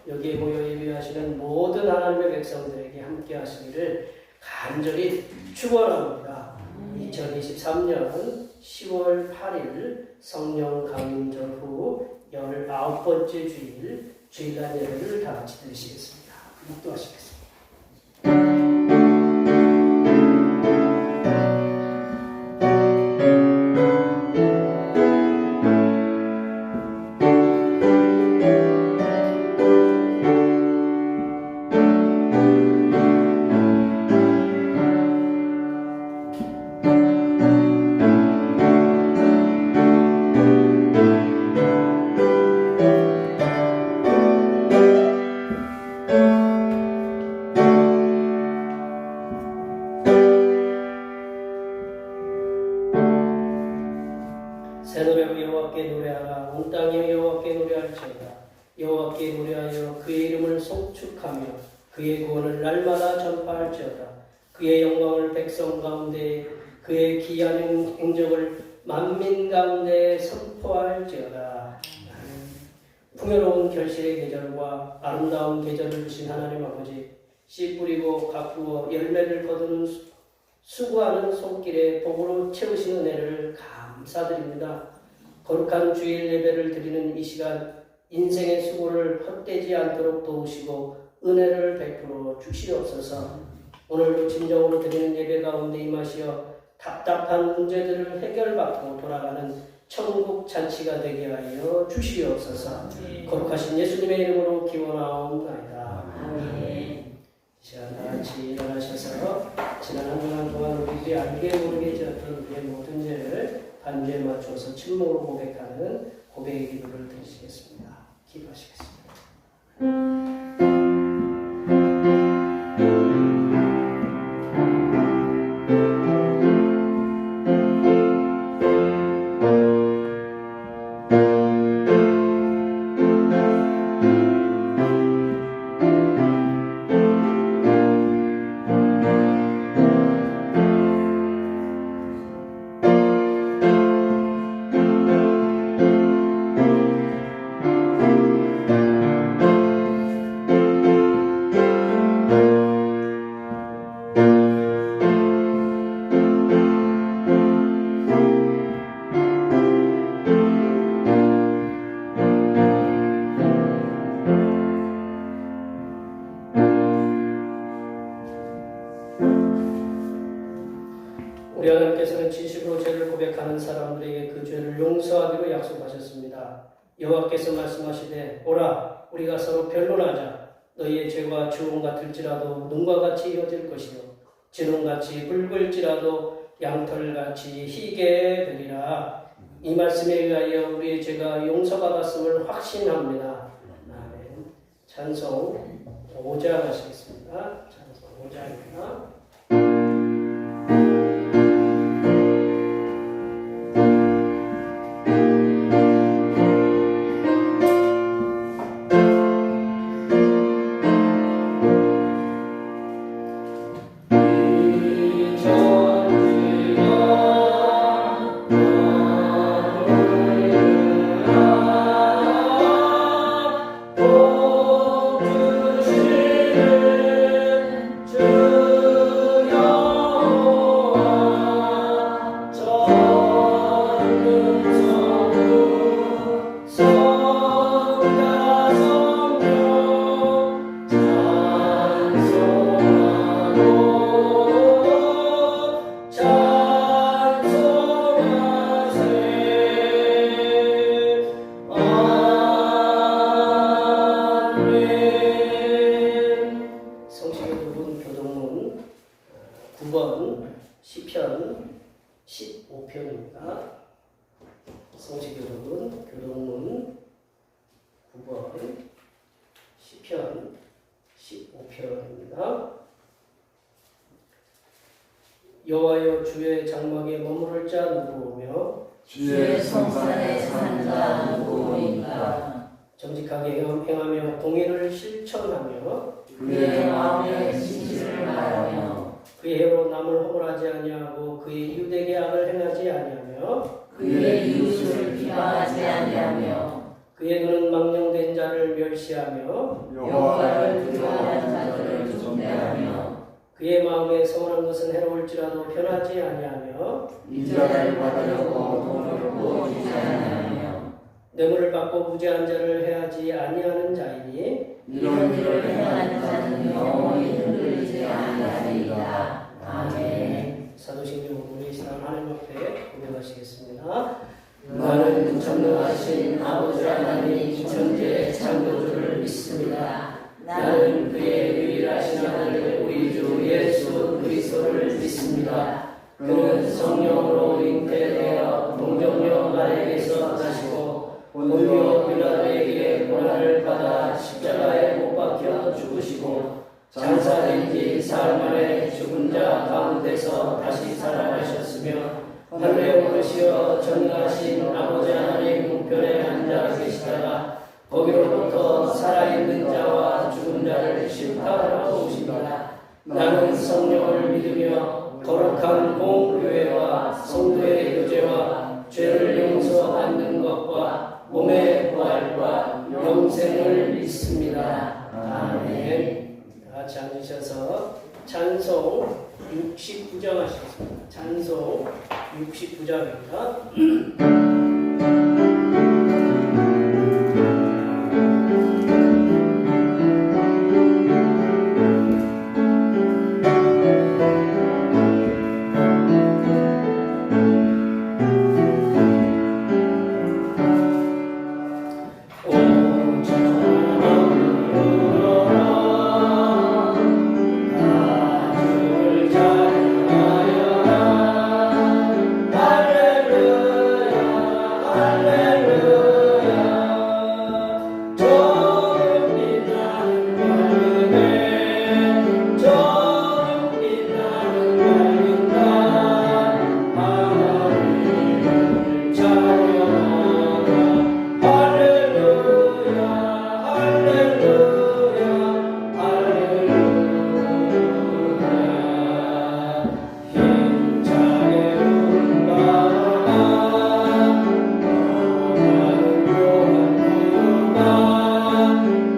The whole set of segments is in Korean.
여기에 모여 예배하시는 모든 하나님의 백성들에게 함께 하시기를 간절히 축원합니다. 2023년 10월 8일 성령 강림절 후 19번째 주일 주일날 예배를 다 같이 드리시겠습니다. 묵도하시겠습니다. 새 노래로 여호와께 노래하라. 온 땅에 여호와께 노래할지어다. 여호와께 노래하여 그의 이름을 송축하며 그의 구원을 날마다 전파할지어다. 그의 영광을 백성 가운데 그의 기이한 행적을 만민 가운데 선포할지어다. 풍요로운 결실의 계절과 아름다운 계절을 주신 하나님 아버지, 씨 뿌리고 가꾸어 열매를 거두는 수고하는 손길에 복으로 채우신 은혜를 감사드립니다. 거룩한 주일 예배를 드리는 이 시간 인생의 수고를 헛되지 않도록 도우시고 은혜를 베풀어 주시옵소서. 오늘도 진정으로 드리는 예배 가운데 임하시어 답답한 문제들을 해결받고 돌아가는 천국 잔치가 되게 하여 주시옵소서. 거룩하신 예수님의 이름으로 기원하옵나이다. 아멘. 자, 다같이 일어나셔서 지난 한 주간 동안 우리들이 알게 모르게 지었던 우리의 모든 죄를 반주에 맞춰서 침묵으로 고백하는 고백의 기도를 드리시겠습니다. 기도하시겠습니다. 우리 하나님께서는 진실로 죄를 고백하는 사람들에게 그 죄를 용서하기로 약속하셨습니다. 여호와께서 말씀하시되 오라 우리가 서로 변론하자. 너희의 죄가 주홍 같을지라도 눈과 같이 이어질 것이요 진홍같이 붉을지라도 양털같이 희게 되리라. 이 말씀에 의하여 우리의 죄가 용서받았음을 확신합니다. 아멘. 찬송 5장 하시겠습니다. 찬송 5장입니다. 시편 15편입니다. 성시교독은 교독문 9번 시편 15편입니다. 여호와여 주의 장막에 머무를 자 누구오며 주의 성산에 사는 자 누구오니까. 정직하게 행하며 공의를 실천하며 그의 마음에 진실을 말하며 그의 혀로 남을 허물하지 아니하고 그의 이웃에게 악을 행하지 아니하며 그의 이웃을 비방하지 아니하며 그의 눈은 망령된 자를 멸시하며 여호와를 두려워하는 자들을 존대하며 그의 마음에 서운한 것은 해로울지라도 변하지 아니하며 인자를 받으려고 돈을 부어주지 아니하며 뇌물을 받고 무죄한 자를 해하지 아니하는 자이니 이런 일을 행하는 자는 영원히 흔들리지 아니하리이다. 아멘. 사도신경 우리 사랑 하나님 앞에 고백하시겠습니다. 나는 전능하신 아버지 하나님 천지의 창조주를 믿습니다. 나는 그의 유일하신 아들 우리 주 예수 그리스도를 믿습니다. 그는 성령으로 잉태되어 동정녀 마리아에게서 나시고 본디오 빌라도에게 고난을 받아 십자가에 못 박혀 죽으시고 장사된 지 사흘 만에 죽은 자 가운데서 다시 살아나셨으며 하늘에 오르시어 전능하신 아버지 하나님 우편에 앉아 계시다가 거기로부터 살아있는 자와 죽은 자를 심판하러 오십니다. 나는 성령을 믿으며 거룩한 공교회와 성도의 교제와 죄를 용서받는 것과 몸의 부활과 영생을 믿습니다. 아멘. 다 같이 앉으셔서 찬송 69장 하시겠습니다. 찬송 69장입니다.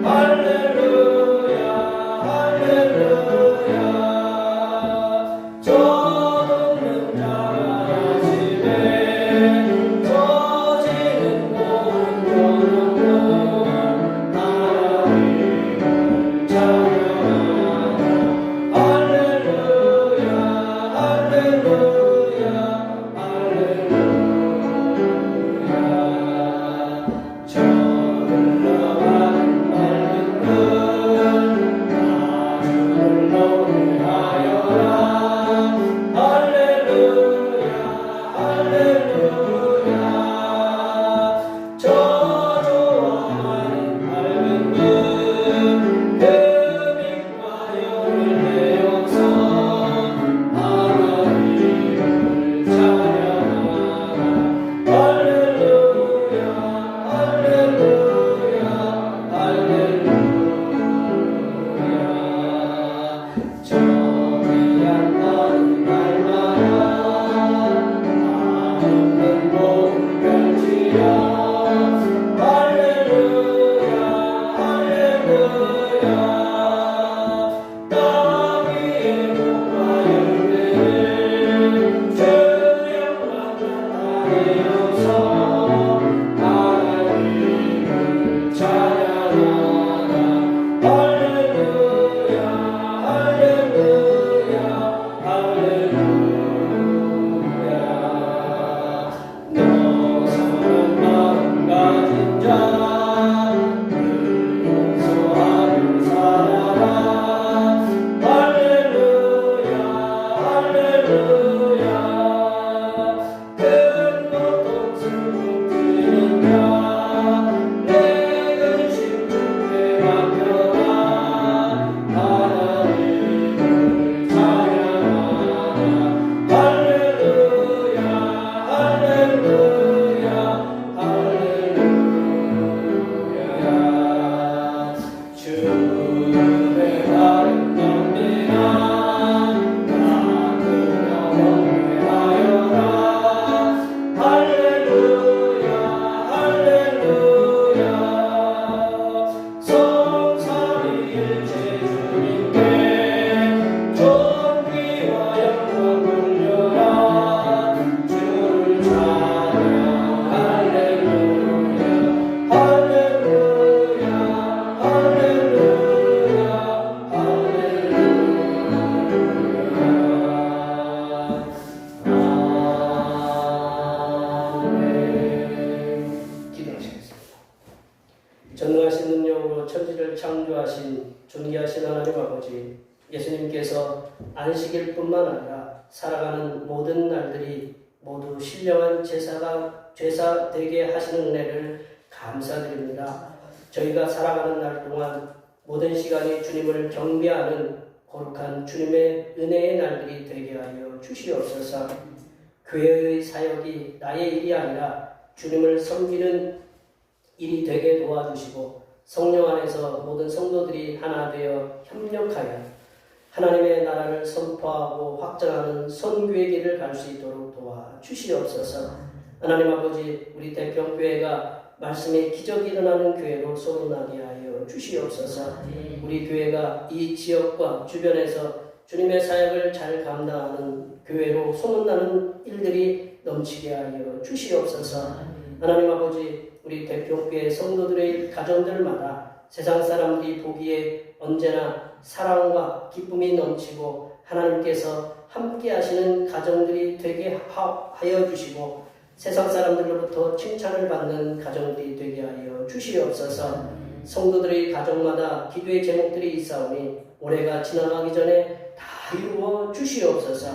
할렐루야 우리를 창조하신 존귀하신 하나님 아버지, 예수님께서 안식일 뿐만 아니라 살아가는 모든 날들이 모두 신령한 제사 되게 하시는 은혜를 감사드립니다. 저희가 살아가는 날 동안 모든 시간이 주님을 경배하는 거룩한 주님의 은혜의 날들이 되게 하여 주시옵소서. 교회의 사역이 나의 일이 아니라 주님을 섬기는 일이 되게 도와주시고 성령 안에서 모든 성도들이 하나 되어 협력하여 하나님의 나라를 선포하고 확장하는 선교의 길을 갈 수 있도록 도와주시옵소서. 하나님 아버지, 우리 대평교회가 말씀의 기적이 일어나는 교회로 소문나게 하여 주시옵소서. 우리 교회가 이 지역과 주변에서 주님의 사역을 잘 감당하는 교회로 소문나는 일들이 넘치게 하여 주시옵소서. 하나님 아버지, 우리 대평교회 성도들의 가정들마다 세상 사람들이 보기에 언제나 사랑과 기쁨이 넘치고 하나님께서 함께 하시는 가정들이 되게 하여 주시고 세상 사람들로부터 칭찬을 받는 가정들이 되게 하여 주시옵소서. 성도들의 가정마다 기도의 제목들이 있사오니 올해가 지나가기 전에 다 이루어 주시옵소서.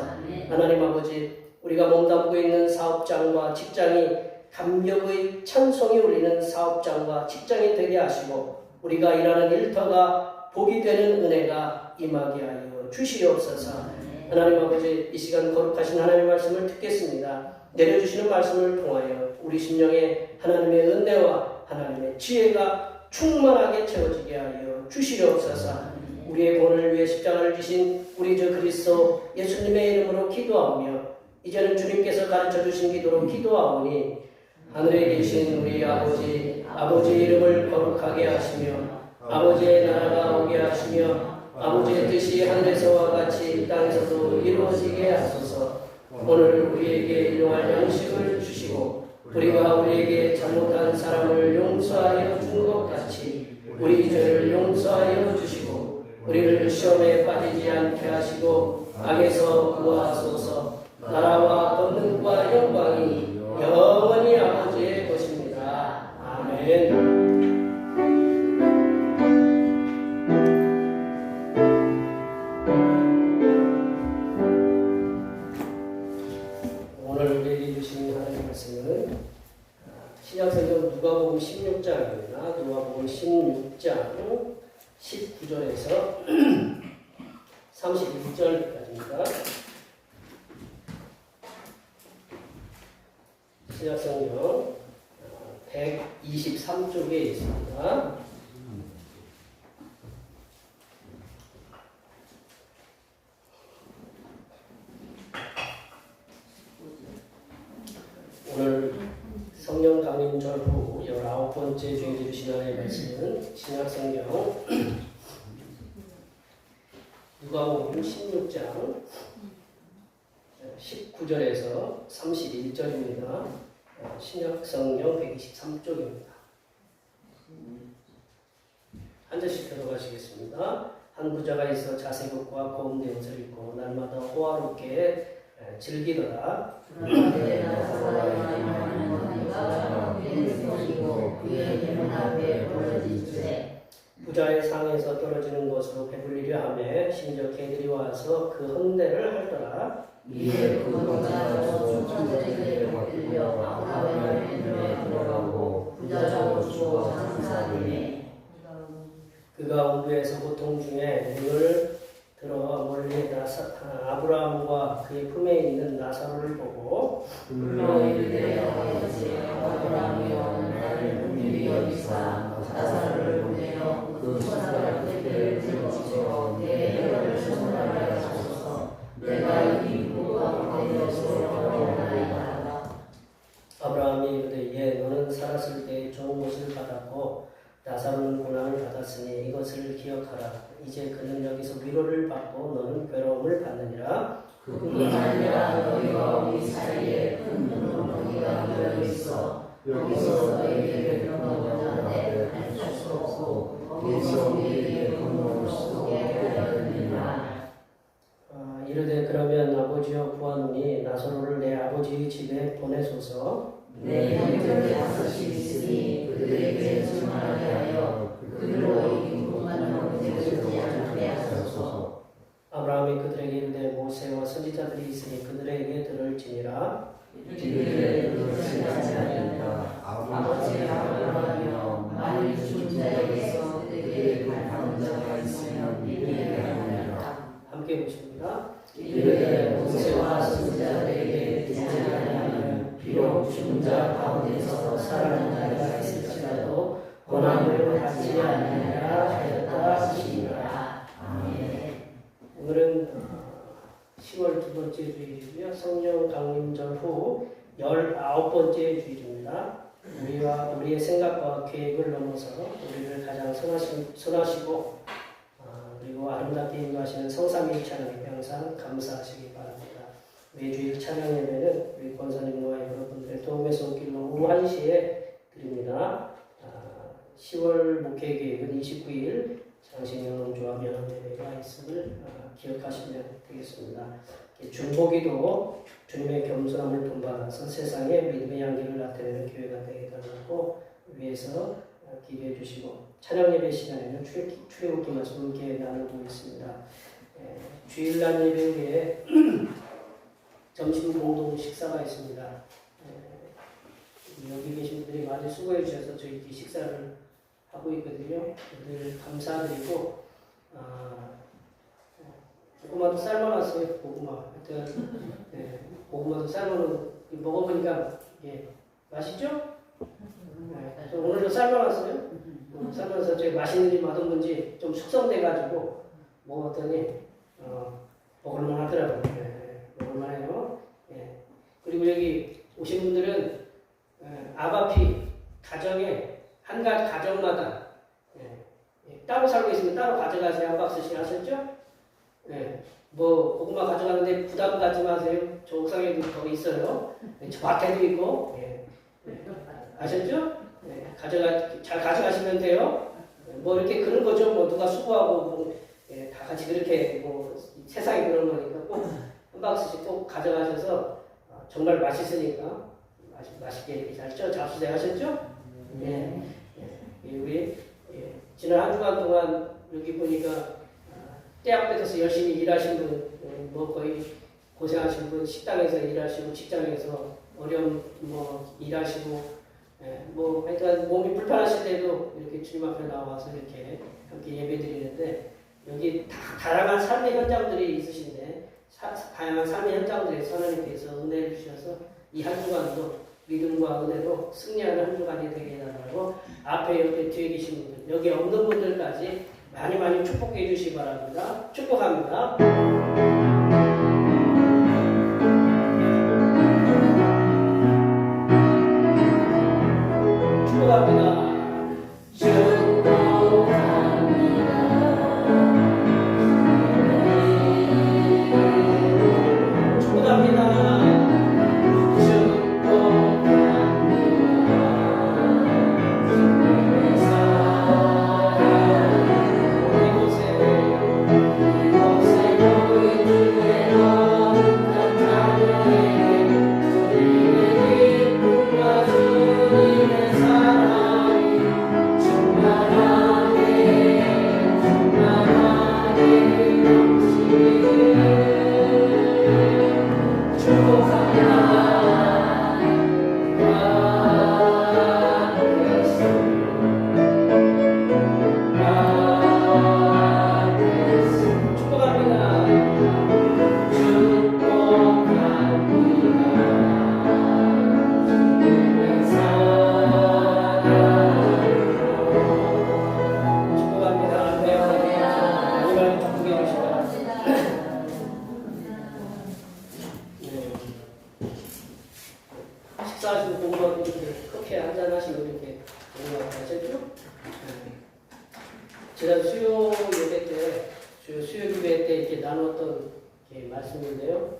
하나님 아버지, 우리가 몸담고 있는 사업장과 직장이 감격의 찬송이 울리는 사업장과 직장이 되게 하시고 우리가 일하는 일터가 복이 되는 은혜가 임하게 하여 주시옵소서. 하나님 아버지, 이 시간 거룩하신 하나님의 말씀을 듣겠습니다. 내려주시는 말씀을 통하여 우리 심령에 하나님의 은혜와 하나님의 지혜가 충만하게 채워지게 하여 주시옵소서. 우리의 구원을 위해 십자가를 지신 우리 주 그리스도 예수님의 이름으로 기도하오며 이제는 주님께서 가르쳐 주신 기도로 기도하오니 하늘에 계신 우리 아버지의 이름을 거룩하게 하시며 아버지의 나라가 오게 하시며 아버지의 뜻이 하늘에서와 같이 땅에서도 이루어지게 하소서. 오늘 우리에게 일용할 양식을 주시고 우리가 우리에게 잘못한 사람을 용서하여 준 것 같이 우리 죄를 용서하여 주시고 우리를 시험에 빠지지 않게 하시고 악에서 구하소서. 나라와 권능과 영광이 영원히 아버지의 것입니다. 아멘. 오늘 우리에게 주신 하나님의 말씀은 신약성경 누가복음 16장입니다. 누가복음 16장 19절에서 31절까지입니다. 신약성경 123쪽에 있습니다. 오늘 성령 강림절 후 19번째 주일주 신앙의 말씀은 신약성경 누가복음 16장 19절에서 31절입니다. 신약성경 123쪽입니다. 한 절씩 들어가시겠습니다. 한 부자가 있어 자색옷과 고운 옷을 입고 날마다 호화롭게 즐기더라. 부자의 상에서 떨어지는 것으로 배불리려 하며 심지어 개들이 와서 그 헌대를 하더라. 이에 그 부자도 천사들에게 먹히려 아브라함의 눈에 들어가고 부자도 죽어 장사되매 그가 우부에서 고통 중에 눈을 들어 멀리 아브라함과 그의 품에 있는 나사로를 보고 불러 이르되 아브라함이여 나를 긍휼히 여기사 나사로를 보내어 그 천사들에게 들어주시어 내 혈을 선물하게 하소서. 내가 이 부가 가운데서 걸어오나이다. 아브라함이 이르되 예, 너는 살았을 때 좋은 것을 받았고 나사로는 고난을 받았으니 이것을 기억하라. 이제 그는 여기서 위로를 받고 너는 괴로움을 받느니라. 그뿐 아니라 너희와 우리 사이에 큰 문둥이가 놓여 있어 여기서 너희에게 건너가는데 할 수 없고 거기서 우리에게 건너올 수 없게 하였느니라. 이르되 그러면 아버지여 구하노니 나사로를 내 아버지의 집에 보내소서. 내 형제들 5이 있으니 그들에게 증언하게 하여 그들로 이 바랍니다. 이르되 모세와 선지자들에게 듣지 아니하면 비록 죽은 자 가운데서 살아난 자가 있을지라도 고난을 받지 아니하리라 하였다 하시니라. 아멘. 오늘은 10월 두 번째 주일이고요. 성령 강림절 후 19번째 주일입니다. 우리의 생각과 계획을 넘어서 우리를 가장 선하시고 그리고 아름답게 인도하시는 성삼위 찬양에 항상 감사하시기 바랍니다. 매주일 찬양 예배는 우리 권사님과 여러분들의 도움의 손길로 오후 1시에 드립니다. 10월 목회 계획은 29일 장신영조와 면허 예배가 있음을 기억하시면 되겠습니다. 중보기도 주님의 겸손함을 본받아서 세상에 믿음의 향기를 나타내는 교회가 되게 달라고 위해서 기도해 주시고 찬양 예배 시간에는 출애굽기 말씀을 함께 나누고 있습니다. 주일날 예배 후에 점심 공동 식사가 있습니다. 여기 계신 분들이 많이 수고해 주셔서 저희 식사를 하고 있거든요. 늘 감사드리고 고구마도 삶아놨어요. 고구마. 고구마도 삶아놓은 먹어보니까 맛있죠? 오늘도 삶아놨어요. 삶아서 제가 맛있는지 맛없는지 좀 숙성돼가지고 먹었더니 먹을만 하더라고요. 먹을만해요. 그리고 여기 오신 분들은 아바피 가정에 한 가지 가정마다 따로 살고 있으면 따로 가져가세요. 한 박스씩 하셨죠? 뭐 고구마 가져가는데 부담 갖지 마세요. 저 옥상에도 더 있어요. 저 밭에도 있고. 아셨죠? 잘 가져가시면 돼요. 뭐 이렇게 그런 거죠. 뭐 누가 수고하고 다 같이 그렇게 뭐 세상에 그런 거니까 꼭 한 박스씩 꼭 가져가셔서 정말 맛있으니까 맛있게 잘 잡수세요. 하셨죠? 우리 지난 한 주간 동안 여기 보니까 때 앞에서 열심히 일하신 분, 뭐 거의 고생하신 분, 식당에서 일하시고 직장에서 어려운 뭐 일하시고, 뭐 하여튼 몸이 불편하실 때도 이렇게 주님 앞에 나와서 이렇게 함께 예배드리는데 여기 다양한 삶의 현장들이 있으신데 다양한 삶의 현장들에서 하나님께서 은혜를 주셔서 이 한 주간도 믿음과 은혜로 승리하는 한 주간이 되게 해달라고 앞에 옆에 뒤에 계신 분들 여기 없는 분들까지 많이 축복해 주시기 바랍니다. 축복합니다. 축복합니다. 식사하시고 공부하고 이렇게 커피 한잔 하시고 이렇게 공부하셨죠? 제가 수요 예배 때, 수요 예배 때 이렇게 나눴던 말씀인데요.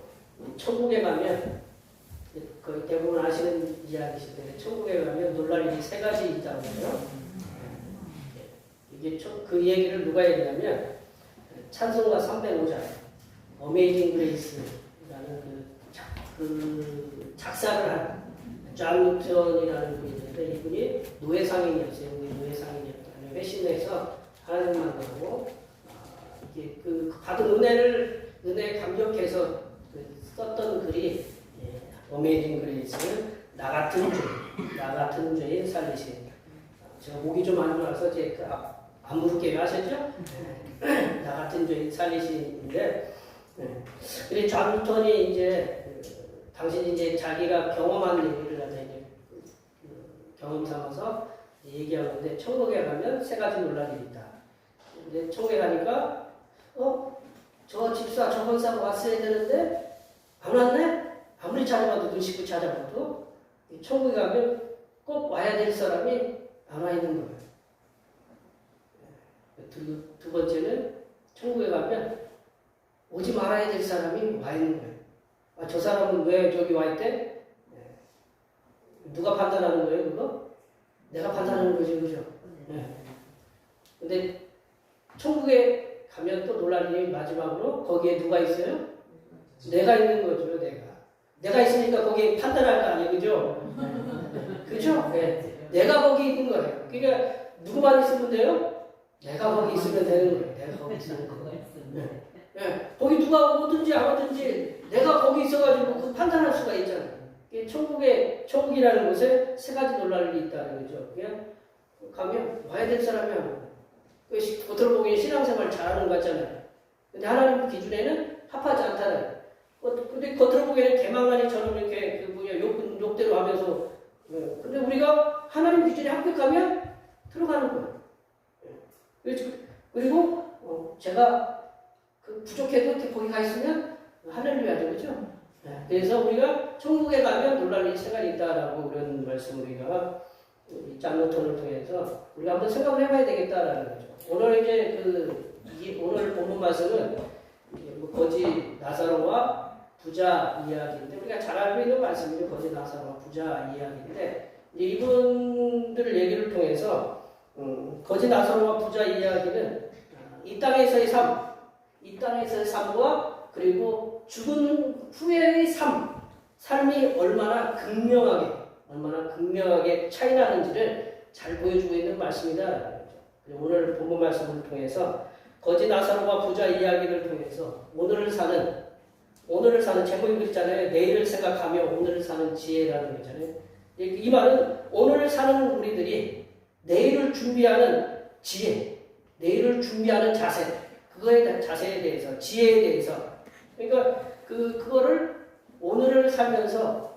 천국에 가면 거의 대부분 아시는 이야기실 텐데 천국에 가면 놀랄 일이 3가지 있다고 해요. 이게 그 얘기를 누가 했냐면 찬송가 305장 어메이징 그레이스라는 그 작사를 한 존 루턴이라는 분이 있는데 이분이 노예상인이었어요. 노예상인이었다. 회심해서 하나님 만나고 이게 그 받은 은혜에 감격해서 썼던 글이 어메이징 그레이스 나 같은 죄인 살리신. 제가 목이 좀 안 좋아서 안 부를게요. 아셨죠? 나 같은 죄인 살리신인데 그리고 존 뉴턴이 이제 당신이 이제 자기가 경험한 얘기를 갖다 이제 경험 삼아서 얘기하는데 천국에 가면 세 가지 논란이 있다. 근데 천국에 가니까 저 집사 저 권사가 왔어야 되는데 안 왔네? 아무리 찾아봐도 눈 씻고 찾아봐도 천국에 가면 꼭 와야 될 사람이 안 와 있는 거예요. 두 번째는 천국에 가면 오지 말아야 될 사람이 와 있는 거예요. 아, 저 사람은 왜 저기 와 있대? 누가 판단하는 거예요, 그거? 내가 판단하는 거지, 그죠? 근데 천국에 가면 또 논란이 마지막으로 거기에 누가 있어요? 내가 있는 거죠, 내가. 내가 있으니까 거기에 판단할 거 아니에요, 그죠? 그죠? 내가 거기 있는 거예요. 그러니까 누구만 있으면 돼요? 내가 거기 있으면 되는 거예요. 내가 거기 있으면 거예요. 거기 누가 오든지 안 오든지 내가 거기 있어가지고 그 판단할 수가 있잖아요. 천국이라는 곳에 세 가지 논란이 있다는 거죠. 그냥 가면 와야 될 사람이 안 와요. 겉으로 보기엔 신앙생활 잘하는 것 같잖아요. 근데 하나님 기준에는 합하지 않다는. 근데 겉으로 보기에는 개망나니처럼 이렇게 욕대로 하면서. 근데 우리가 하나님 기준에 합격하면 들어가는 거예요. 그리고 제가 부족해도 이렇게 거기 가 있으면 할렐루야죠, 그죠? 그래서 우리가 천국에 가면 논란이 세 가지 있다라고 그런 말씀을 우리가 존 뉴턴을 통해서 우리가 한번 생각을 해봐야 되겠다라는 거죠. 오늘 이제 오늘 본문 말씀은 거지 나사로와 부자 이야기인데 우리가 잘 알고 있는 말씀이죠. 거지 나사로와 부자 이야기인데 이제 이분들 얘기를 통해서 거지 나사로와 부자 이야기는 이 땅에서의 삶과 그리고 죽은 후에의 삶이 얼마나 극명하게 차이 나는지를 잘 보여주고 있는 말씀이다. 오늘 본문 말씀을 통해서 거지 나사로와 부자 이야기를 통해서 오늘을 사는 제목이 그랬잖아요. 내일을 생각하며 오늘을 사는 지혜라는 거잖아요. 이 말은 오늘을 사는 우리들이 내일을 준비하는 지혜, 내일을 준비하는 자세에 대해서, 지혜에 대해서. 그러니까 그거를 오늘을 살면서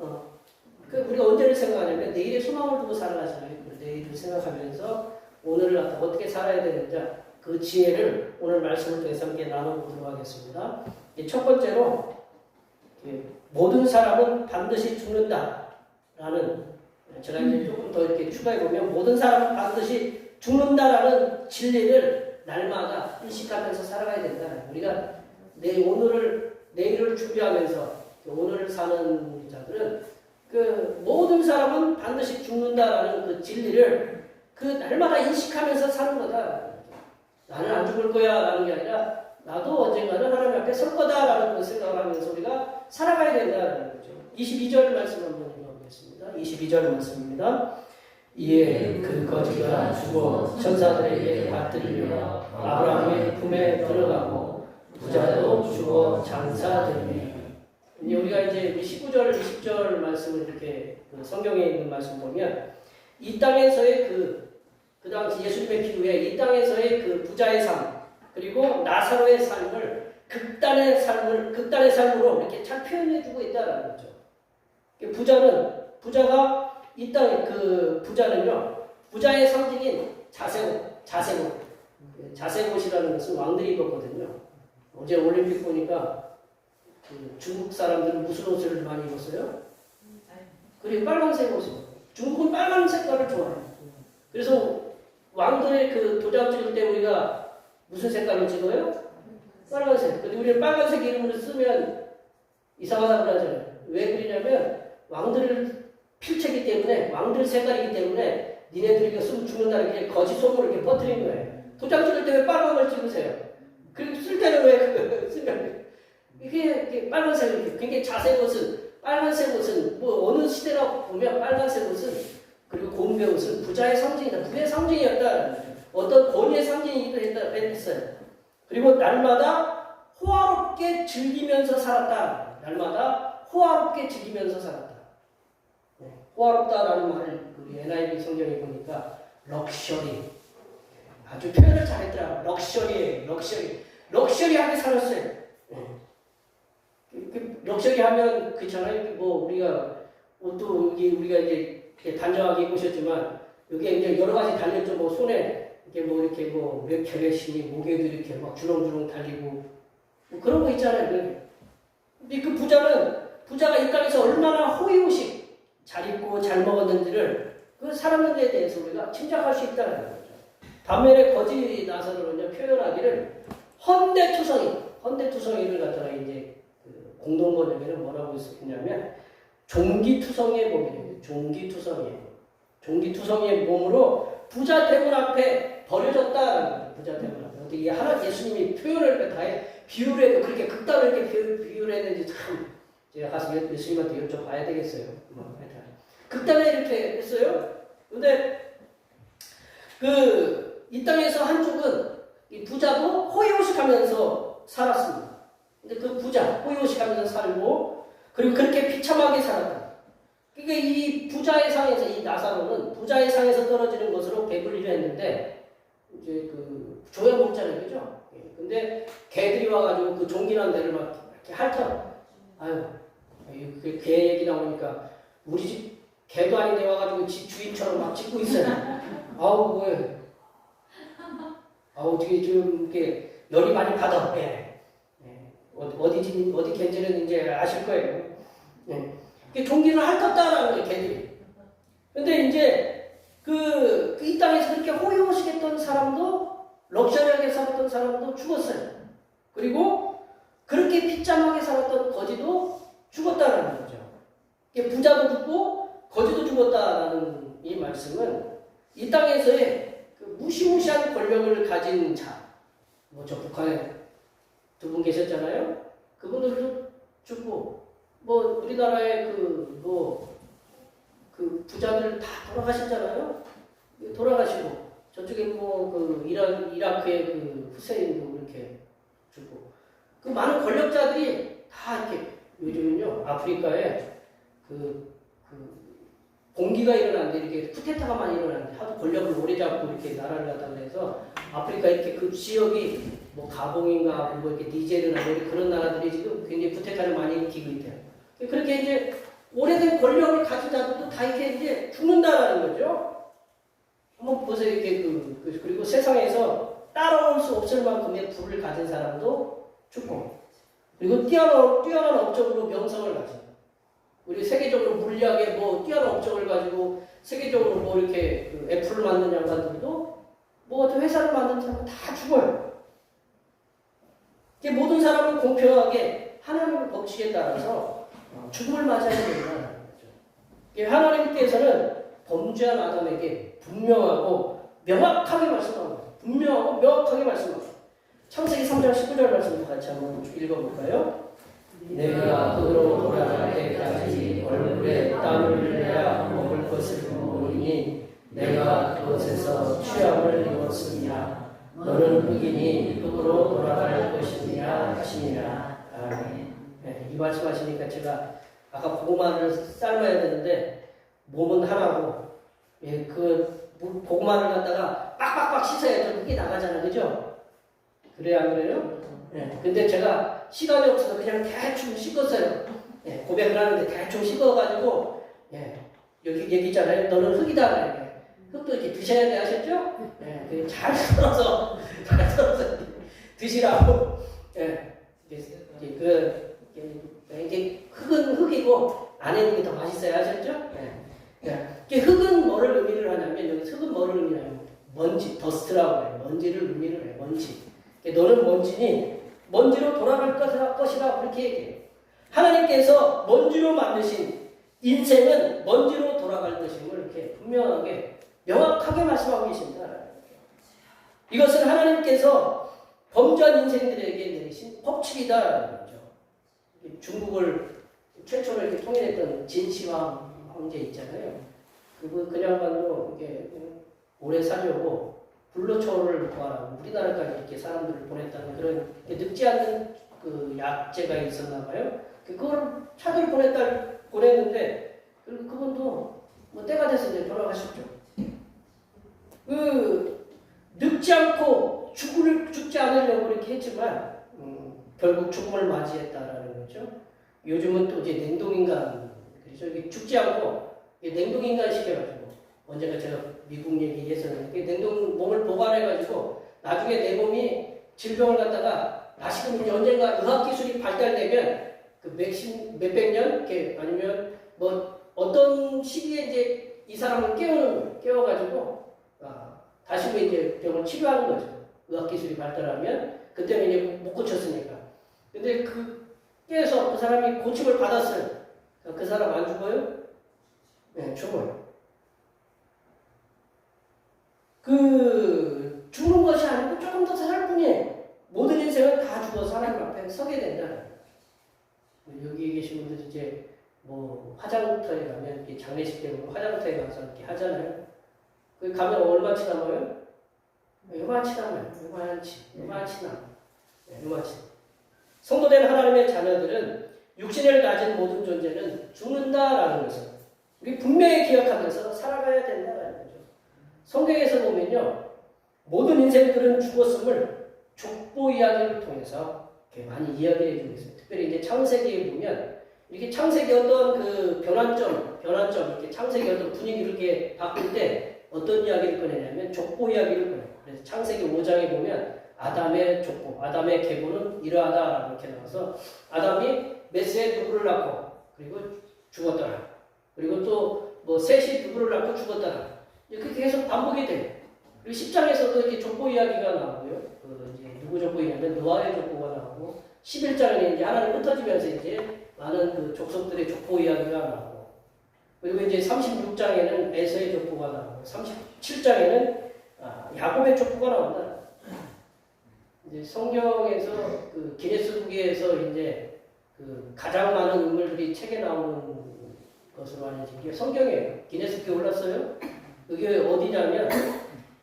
우리가 언제를 생각하냐면 내일의 소망을 두고 살아가잖아요. 내일을 생각하면서 오늘을 어떻게 살아야 되는지 그 지혜를 오늘 말씀을 통해서 함께 나눠보도록 하겠습니다. 첫 번째로 모든 사람은 반드시 죽는다라는 제가 이제 조금 더 이렇게 추가해 보면 모든 사람은 반드시 죽는다라는 진리를 날마다 인식하면서 살아가야 된다. 우리가 내일을 준비하면서 오늘을 사는 자들은 모든 사람은 반드시 죽는다라는 그 진리를 날마다 인식하면서 사는 거다. 나는 안 죽을 거야 라는 게 아니라 나도 언젠가는 하나님 앞에 설 거다라는 그 생각을 하면서 우리가 살아가야 된다는 거죠. 22절 말씀 한번 읽어보겠습니다. 22절 말씀입니다. 이에 그 거지가 죽어 천사들에게 받들리며 아브라함의 품에 들어가고 부자도 죽어 장사되니. 우리가 이제 19절, 20절 말씀을 이렇게 성경에 있는 말씀 보면 이 땅에서의 그 당시 예수님의 기도에 이 땅에서의 그 부자의 삶 그리고 나사로의 삶을 극단의 삶으로 이렇게 잘 표현해주고 있다는 거죠. 부자가 이 땅에 부자는요 부자의 상징인 자색옷이라는 것은 왕들이 입었거든요. 어제 올림픽 보니까 중국 사람들은 무슨 옷을 많이 입었어요? 그리고 빨간색 옷을. 중국은 빨간 색깔을 좋아해요. 그래서 왕들의 도장 찍을 때 우리가 무슨 색깔로 찍어요? 빨간색. 근데 우리는 빨간색 이름으로 쓰면 이상하다고 하잖아요. 왜 그러냐면 왕들을 필체기 때문에 왕들 색깔이기 때문에 니네들이 이거 쓰면 죽는다는 게 거짓 소문을 이렇게 퍼뜨리는 거예요. 도장 찍을 때 왜 빨간 걸 찍으세요? 그리고 쓸 때는 왜 쓰면 이게 빨간색 굉장히 빨간색 옷은 어느 시대나 보면 빨간색 옷은 그리고 곰배 옷은 부자의 상징이다. 부의 상징이었다. 어떤 권위의 상징이기도 했어요. 그리고 날마다 호화롭게 즐기면서 살았다. 호화롭다라는 말을 우리 NIV 성경에 보니까 럭셔리. 아주 표현을 잘했더라. 럭셔리하게 살았어요. 럭셔리 하면 그렇잖아요. 뭐 우리가 옷도 우리가 이제 단정하게 입으셨지만 여기에 이제 여러 가지 달렸죠. 뭐 손에 이렇게 뭐 이렇게 뭐몇 캐럿이니 목에도 이렇게 막 주렁주렁 달리고 뭐 그런 거 있잖아요. 근데 그 부자가 이 땅에서 얼마나 호의호식 잘 입고 잘 먹었는지를 그 사람들에 대해서 우리가 짐작할 수 있다는 거죠. 반면에 거지 나사로는요 표현하기를 헌데투성이를 갖다가 이제 그 공동번역에는 뭐라고 했냐면 종기투성이의 몸이래요. 종기투성이의 몸으로 부자 대문 앞에 버려졌다라는 거예요. 부자 대문 앞에. 어떻게 하나 예수님이 표현을 다 비유를 해도 그렇게 극단을 이렇게 비유를 했는지 참 제가 가서 예수님한테 여쭤봐야 되겠어요. 극단에 이렇게 했어요. 근데 이 땅에서 한쪽은 이 부자도 호의호식하면서 살았습니다. 근데 그 부자 호의호식하면서 살고 그리고 그렇게 비참하게 살았다. 그러니까 이 부자의 상에서 이 나사로는 부자의 상에서 떨어지는 것으로 배불리려 했는데 이제 그 줘야 먹잖아요, 그죠? 근데 개들이 와가지고 그 종기란 데를 막 이렇게 핥아. 아유, 개 얘기 나오니까 우리 집 개도 아닌데 와가지고 집 주인처럼 막 짖고 있어요. 아우 뭐해? 아우 어떻게 좀 이렇게 열이 많이 받아. 어디 개인지는 이제 아실 거예요. 종기를 핥았다라는 거예요, 개들이. 근데 이제 이 땅에서 그렇게 호의호식했던 사람도 럭셔리하게 살았던 사람도 죽었어요. 그리고 그렇게 비참하게 살았던 거지도 죽었다라는 거죠. 부자도 죽고 거지도 죽었다라는 이 말씀은 이 땅에서의 그 무시무시한 권력을 가진 자, 뭐 저 북한에 두 분 계셨잖아요. 그분들도 죽고 뭐 우리나라의 그 부자들 다 돌아가셨잖아요. 돌아가시고 저쪽에 뭐 그 이라크의 그 후세인도 이렇게 죽고 그 많은 권력자들이 다 이렇게 요즘은요 아프리카에 그 봉기가 일어났는데 이렇게 쿠데타가 많이 일어났는데 하도 권력을 오래 잡고 이렇게 나라를 갖다 그래서 아프리카 이렇게 그 지역이 뭐 가봉인가 뭐 이렇게 니제르나 뭐 그런 나라들이 지금 굉장히 쿠데타를 많이 일으키고 있대요. 그렇게 이제 오래된 권력을 가진 자들도 다 이렇게 이제 죽는다라는 거죠. 한번 보세요. 이렇게 그리고 세상에서 따라올 수 없을 만큼의 부를 가진 사람도 죽고 그리고 뛰어난 업적으로 명성을 가지고 우리 세계적으로 물리학에 뭐 뛰어난 업적을 가지고 세계적으로 뭐 이렇게 애플을 만든 양반들도 뭐 어떤 회사를 만든 사람은 다 죽어요. 모든 사람은 공평하게 하나님의 법칙에 따라서 죽음을 맞아야 된다는 거죠. 하나님께서는 범죄한 아담에게 분명하고 명확하게 말씀합니다. 분명하고 명확하게 말씀합니다. 창세기 3장 19절 말씀 같이 한번 읽어볼까요? 내가 그로 돌아갈 때까지 얼굴에 땀을 흘려야 먹을 것을 모으니 내가 그곳에서 취함을 입었으냐 너는 흑인이 흑으로 돌아갈 것이냐 하시니라. 아멘. 이 말씀하시니까 제가 아까 고구마를 삶아야 되는데 몸은 하나고 그 고구마를 갖다가 빡빡빡 씻어야죠. 흙이 나가잖아요. 그죠? 그래야 안 그래요? 근데 제가 시간이 없어서 그냥 대충 씻었어요. 고백을 하는데 대충 씻어가지고 여기 얘기 있잖아요. 너는 흙이다. 흙도 이렇게 드셔야 돼 하셨죠? 잘 썰어서 드시라고. 이게 흙은 흙이고 안에 있는 게 더 맛있어야 하셨죠? 흙은 뭐를 의미를 하냐면 여기 흙은 뭐를 의미하냐면 먼지, 더스트라고 해요. 먼지를 의미를 해요. 먼지. 너는 먼지니 먼지로 돌아갈 것이라 그렇게 얘기해요. 하나님께서 먼지로 만드신 인생은 먼지로 돌아갈 것임을 이렇게 분명하게 명확하게 말씀하고 계십니다. 이것은 하나님께서 범죄한 인생들에게 내리신 법칙이다라는 거죠. 중국을 최초로 이렇게 통일했던 진시황 황제 있잖아요. 그 양반도 이게 오래 살려고 불로초를 구하라고 우리나라까지 이렇게 사람들을 보냈다는 그런 늙지 않는 그 약제가 있었나 봐요. 그걸 차들 보냈는데 그분도 뭐 때가 돼서 이제 돌아가셨죠. 늙지 않고 죽지 않으려고 이렇게 했지만 결국 죽음을 맞이했다라는 거죠. 요즘은 또 이제 냉동인간, 그래서 이게 죽지 않고 이게 냉동인간 시켜가지고, 언젠가 제가 미국 얘기했었는데, 냉동 몸을 보관해가지고, 나중에 내 몸이 질병을 갖다가 다시금 이제 언젠가 의학기술이 발달되면, 그 몇백 년, 이렇게 아니면 뭐 어떤 시기에 이제 이 사람을 깨워가지고, 다시금 이제 병을 치료하는 거죠. 의학기술이 발달하면, 그때는 이제 못 고쳤으니까. 근데 깨서 그 사람이 고침을 받았어요. 그 사람 안 죽어요? 네, 죽어요. 죽는 것이 아니고 조금 더 살 뿐이에요. 모든 인생은 다 죽어서 하나님 앞에 서게 된다. 여기 계신 분들 이제 뭐 화장터에 가면 장례식 때문에 화장터에 가서 이렇게 하잖아요. 거기 가면 얼마치 남아요? 요만치 남아요. 요만치 남아요. 요만치. 성도된 하나님의 자녀들은 육신을 가진 모든 존재는 죽는다라는 것을 우리 분명히 기억하면서 살아가야 된다라는 거죠. 성경에서 보면요, 모든 인생들은 죽었음을 족보 이야기를 통해서 이렇게 많이 이야기해 주고 있어요. 특별히 이제 창세기에 보면 이렇게 창세기 어떤 그 변환점 이렇게 창세기 어떤 분위기를 이렇게 바꿀 때 어떤 이야기를 꺼내냐면 족보 이야기를 꺼내요. 그래서 창세기 5장에 보면 아담의 족보, 아담의 계보는 이러하다 이렇게 나와서 아담이 메스에 누구를 낳고 그리고 죽었더라. 그리고 또 뭐 셋이 누구를 낳고 죽었더라. 이렇게 계속 반복이 돼요. 그리고 10장에서도 이렇게 족보 이야기가 나오고요. 이제 누구 족보이냐면 노아의 족보가 나오고 11장에 이제 하나님 흩어지면서 이제 많은 그 족속들의 족보 이야기가 나오고 그리고 이제 36장에는 에서의 족보가 나오고 37장에는 야곱의 족보가 나온다. 이제 성경에서 그 기네스북에서 이제 그 가장 많은 인물들이 책에 나오는 것으로 알려진 게 성경이에요. 기네스북에 올랐어요. 그게 어디냐면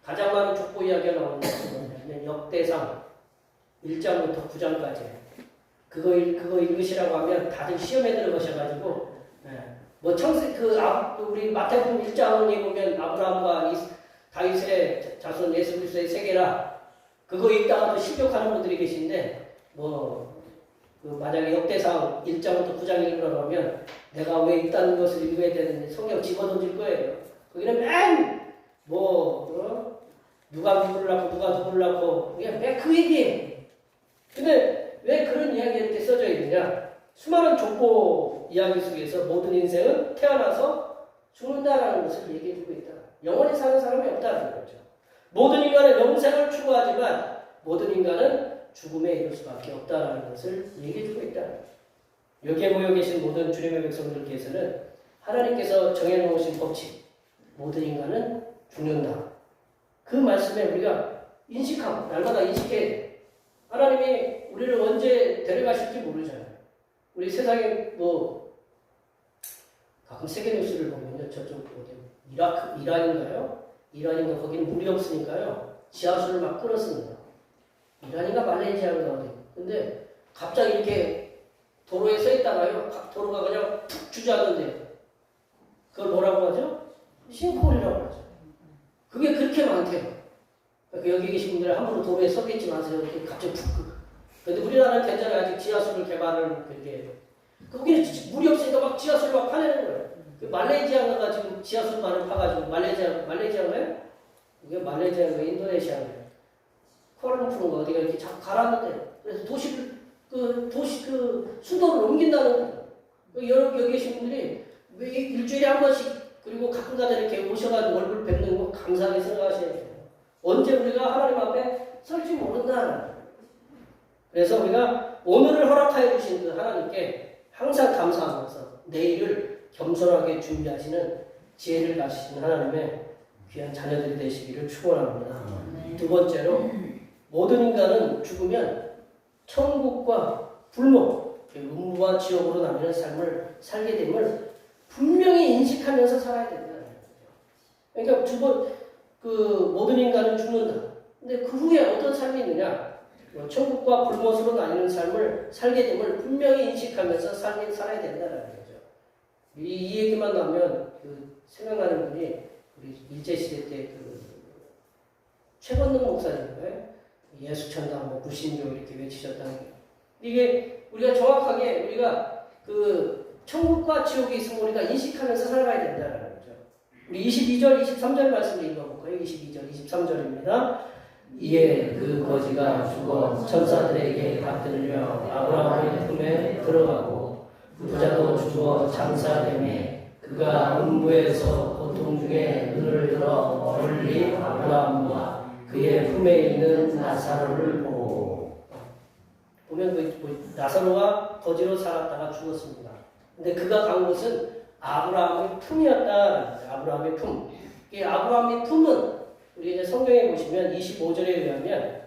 가장 많은 족보 이야기가 나오는 것은 뭐냐면 역대상 1장부터 9장까지 그거 읽으시라고 하면 다들 시험에 들어가셔가지고 뭐 우리 마태복음 1장에 보면 아브라함과 다윗의 자손 예수 그리스도의 세계라 그거 읽다가 또 실격하는 분들이 계신데 만약에 역대상 1장부터 9장 읽으라고 하면 내가 왜 있다는 것을 읽어야 되는데 성경 집어던질 거예요. 거기는 누가 누구를 낳고 누가 누구를 낳고 그냥 맨 그 얘기예요. 근데 왜 그런 이야기가 이렇게 써져 있느냐? 수많은 족보 이야기 속에서 모든 인생은 태어나서 죽는다라는 것을 얘기해주고 있다. 영원히 사는 사람이 없다는 거죠. 모든 인간은 영생을 추구하지만 모든 인간은 죽음에 이를 수밖에 없다는 것을 얘기해주고 있다. 여기에 모여 계신 모든 주님의 백성들께서는 하나님께서 정해놓으신 법칙, 모든 인간은 죽는다. 그 말씀에 우리가 인식하고 날마다 인식해야 돼. 하나님이 우리를 언제 데려가실지 모르잖아요. 우리 세상에 가끔 세계 뉴스를 보면요, 저쪽 이란인가요? 이란인가 거기는 물이 없으니까요. 지하수를 막 끌어씁니다. 이란인가 말레이시아인가 어디. 근데 갑자기 이렇게 도로에 서 있다가요. 도로가 그냥 푹 주저앉는데요. 그걸 뭐라고 하죠? 싱크홀이라고 하죠. 그게 그렇게 많대요. 그러니까 여기 계신 분들은 함부로 도로에 서 있지 마세요. 이렇게 갑자기 푹. 근데 우리나라는 괜찮아요. 아직 지하수를 개발을 그렇게. 거기는 물이 없으니까 막 지하수를 막 파내는 거예요. 말레이시아가 지금 지하수만을 파가지고 말레이시아인가요? 이게 말레이시아인가 인도네시아인가요? 쿠알라룸푸르인가 어디가 이렇게 자꾸 가라앉는데 그래서 수도를 옮긴다는 거예요. 여기 계신 분들이 왜 일주일에 한 번씩 그리고 가끔가다 이렇게 오셔가지고 얼굴 뵙는 거 감사하게 생각하셔야 돼요. 언제 우리가 하나님 앞에 설지 모른다는 거예요. 그래서 우리가 오늘을 허락하여 주신 그 하나님께 항상 감사하면서 내일을 겸손하게 준비하시는 지혜를 가지신 하나님의 귀한 자녀들이 되시기를 축원합니다. 두 번째로 모든 인간은 죽으면 천국과 불목, 음부와 지옥으로 나뉘는 삶을 살게 됨을 분명히 인식하면서 살아야 된다는 거죠. 그러니까 모든 인간은 죽는다. 근데 그 후에 어떤 삶이 있느냐? 천국과 불못으로 나뉘는 삶을 살게 됨을 분명히 인식하면서 살아야 된다는 거죠. 이 얘기만 나오면 생각나는 분이 우리 일제시대 때 최건능 목사님인가요? 예수천당, 불신교 이렇게 외치셨다는 게 이게 우리가 정확하게 우리가 그 천국과 지옥이 있음을 우리가 인식하면서 살아가야 된다는 거죠. 우리 22절, 23절 말씀 읽어볼까요? 22절, 23절입니다. 이에 그 거지가 죽어 천사들에게 받들며 아브라함의 품에 들어가고 부자도 죽어 장사되매 그가 음부에서 고통 중에 눈을 들어 멀리 아브라함과 그의 품에 있는 나사로를 보고 보면 그 나사로가 거지로 살았다가 죽었습니다. 근데 그가 간 곳은 아브라함의 품이었다. 아브라함의 품. 이 아브라함의 품은 우리 이제 성경에 보시면 25절에 의하면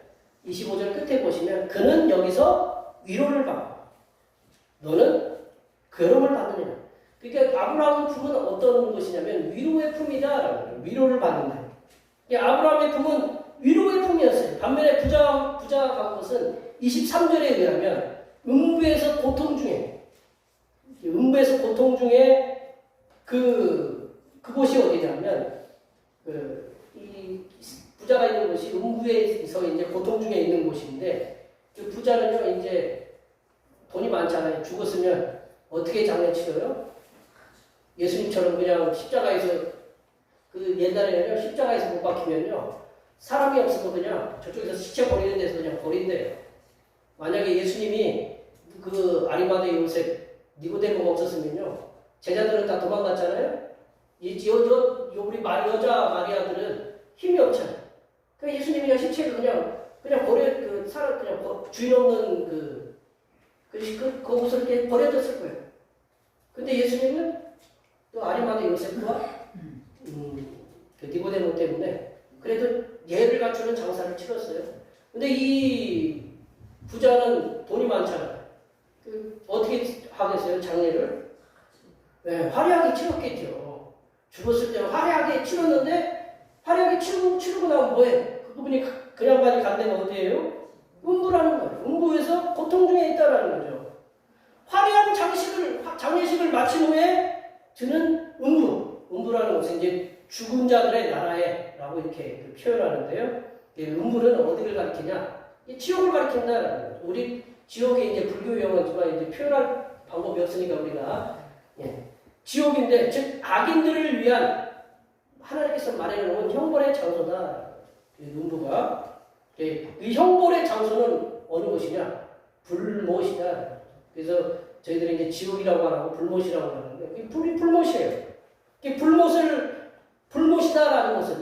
25절 끝에 보시면 그는 여기서 위로를 받고 너는 괴로움을 받느냐. 그러니까 아브라함의 품은 어떤 것이냐면 위로의 품이다라는 거예요. 위로를 받는다. 아브라함의 품은 위로의 품이었어요. 반면에 부자가 간 것은 23절에 의하면 음부에서 고통 중에 그곳이 어디냐면 이 부자가 있는 곳이 음부에서 이제 고통 중에 있는 곳인데 그 부자는요 이제 돈이 많잖아요. 죽었으면 어떻게 장례치러요? 예수님처럼 그냥 십자가에서 그 옛날에는요 십자가에서 못 박히면요 사람이 없어도 그냥 저쪽에서 시체 버리는 데서 그냥 버린대요. 만약에 예수님이 그 아리마대 요셉 니고데모가 없었으면요 제자들은 다 도망갔잖아요. 우리 여자 마리아들은 힘이 없잖아요. 그 예수님이 그냥 시체를 그냥 주인 없는 그곳을 이렇게 버려졌을 거예요. 근데 예수님은 또 아리마대 요셉과 그 니고데모 때문에 그래도 예를 갖추는 장사를 치렀어요. 근데 이 부자는 돈이 많잖아요. 어떻게 하겠어요? 장례를? 네, 화려하게 치렀겠죠. 죽었을 때는 화려하게 치렀는데 화려하게 치르고 나면 뭐예요? 그분이 그 양반이 간 데가 어디예요? 음부라는 거예요. 음부에서 고통 중에 있다라는 거죠. 화려한 장례식을 마친 후에 드는 음부라는 것은 이제 죽은 자들의 나라에라고 이렇게 표현하는데요. 음부는 어디를 가리키냐? 지옥을 가리킨다라는 거죠. 우리 지옥이 이제 불교 용어지만 이제 표현할 방법이 없으니까 우리가 지옥인데 즉 악인들을 위한 하나님께서 말해놓은 형벌의 장소다. 음부가 이 형벌의 장소는 어느 곳이냐? 불못이다. 그래서 저희들이 이제 지옥이라고 안 하고 불못이라고 하는데 이 불이 불못이에요. 이 불못이다라는 것은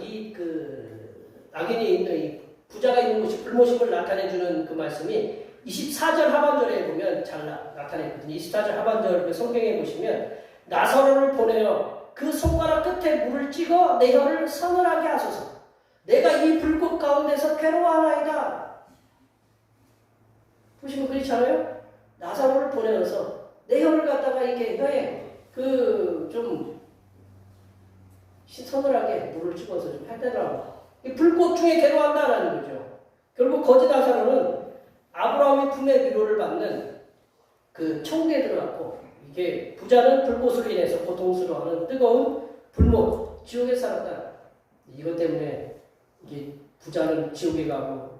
악인이 있는 이 부자가 있는 곳이 불못임을 나타내주는 그 말씀이 24절 하반절에 보면 잘 나타내거든요. 24절 하반절 그 성경에 보시면 나사로를 보내어 그 손가락 끝에 물을 찍어 내 혀를 서늘하게 하소서. 내가 이 불꽃 가운데서 괴로워하나이다. 보시면 그렇지 않아요? 나사로를 보내어서 내 혀를 갖다가 이렇게 혀에 좀 서늘하게 물을 찍어서 좀 해대라고. 이 불꽃 중에 괴로워한다라는 거죠. 결국 거지 나사로는 아브라함의 품에 위로를 받는 그 천국에 들어갔고 이게 부자는 불꽃으로 인해서 고통스러워하는 뜨거운 불못 지옥에 살았다. 이것 때문에 이게 부자는 지옥에 가고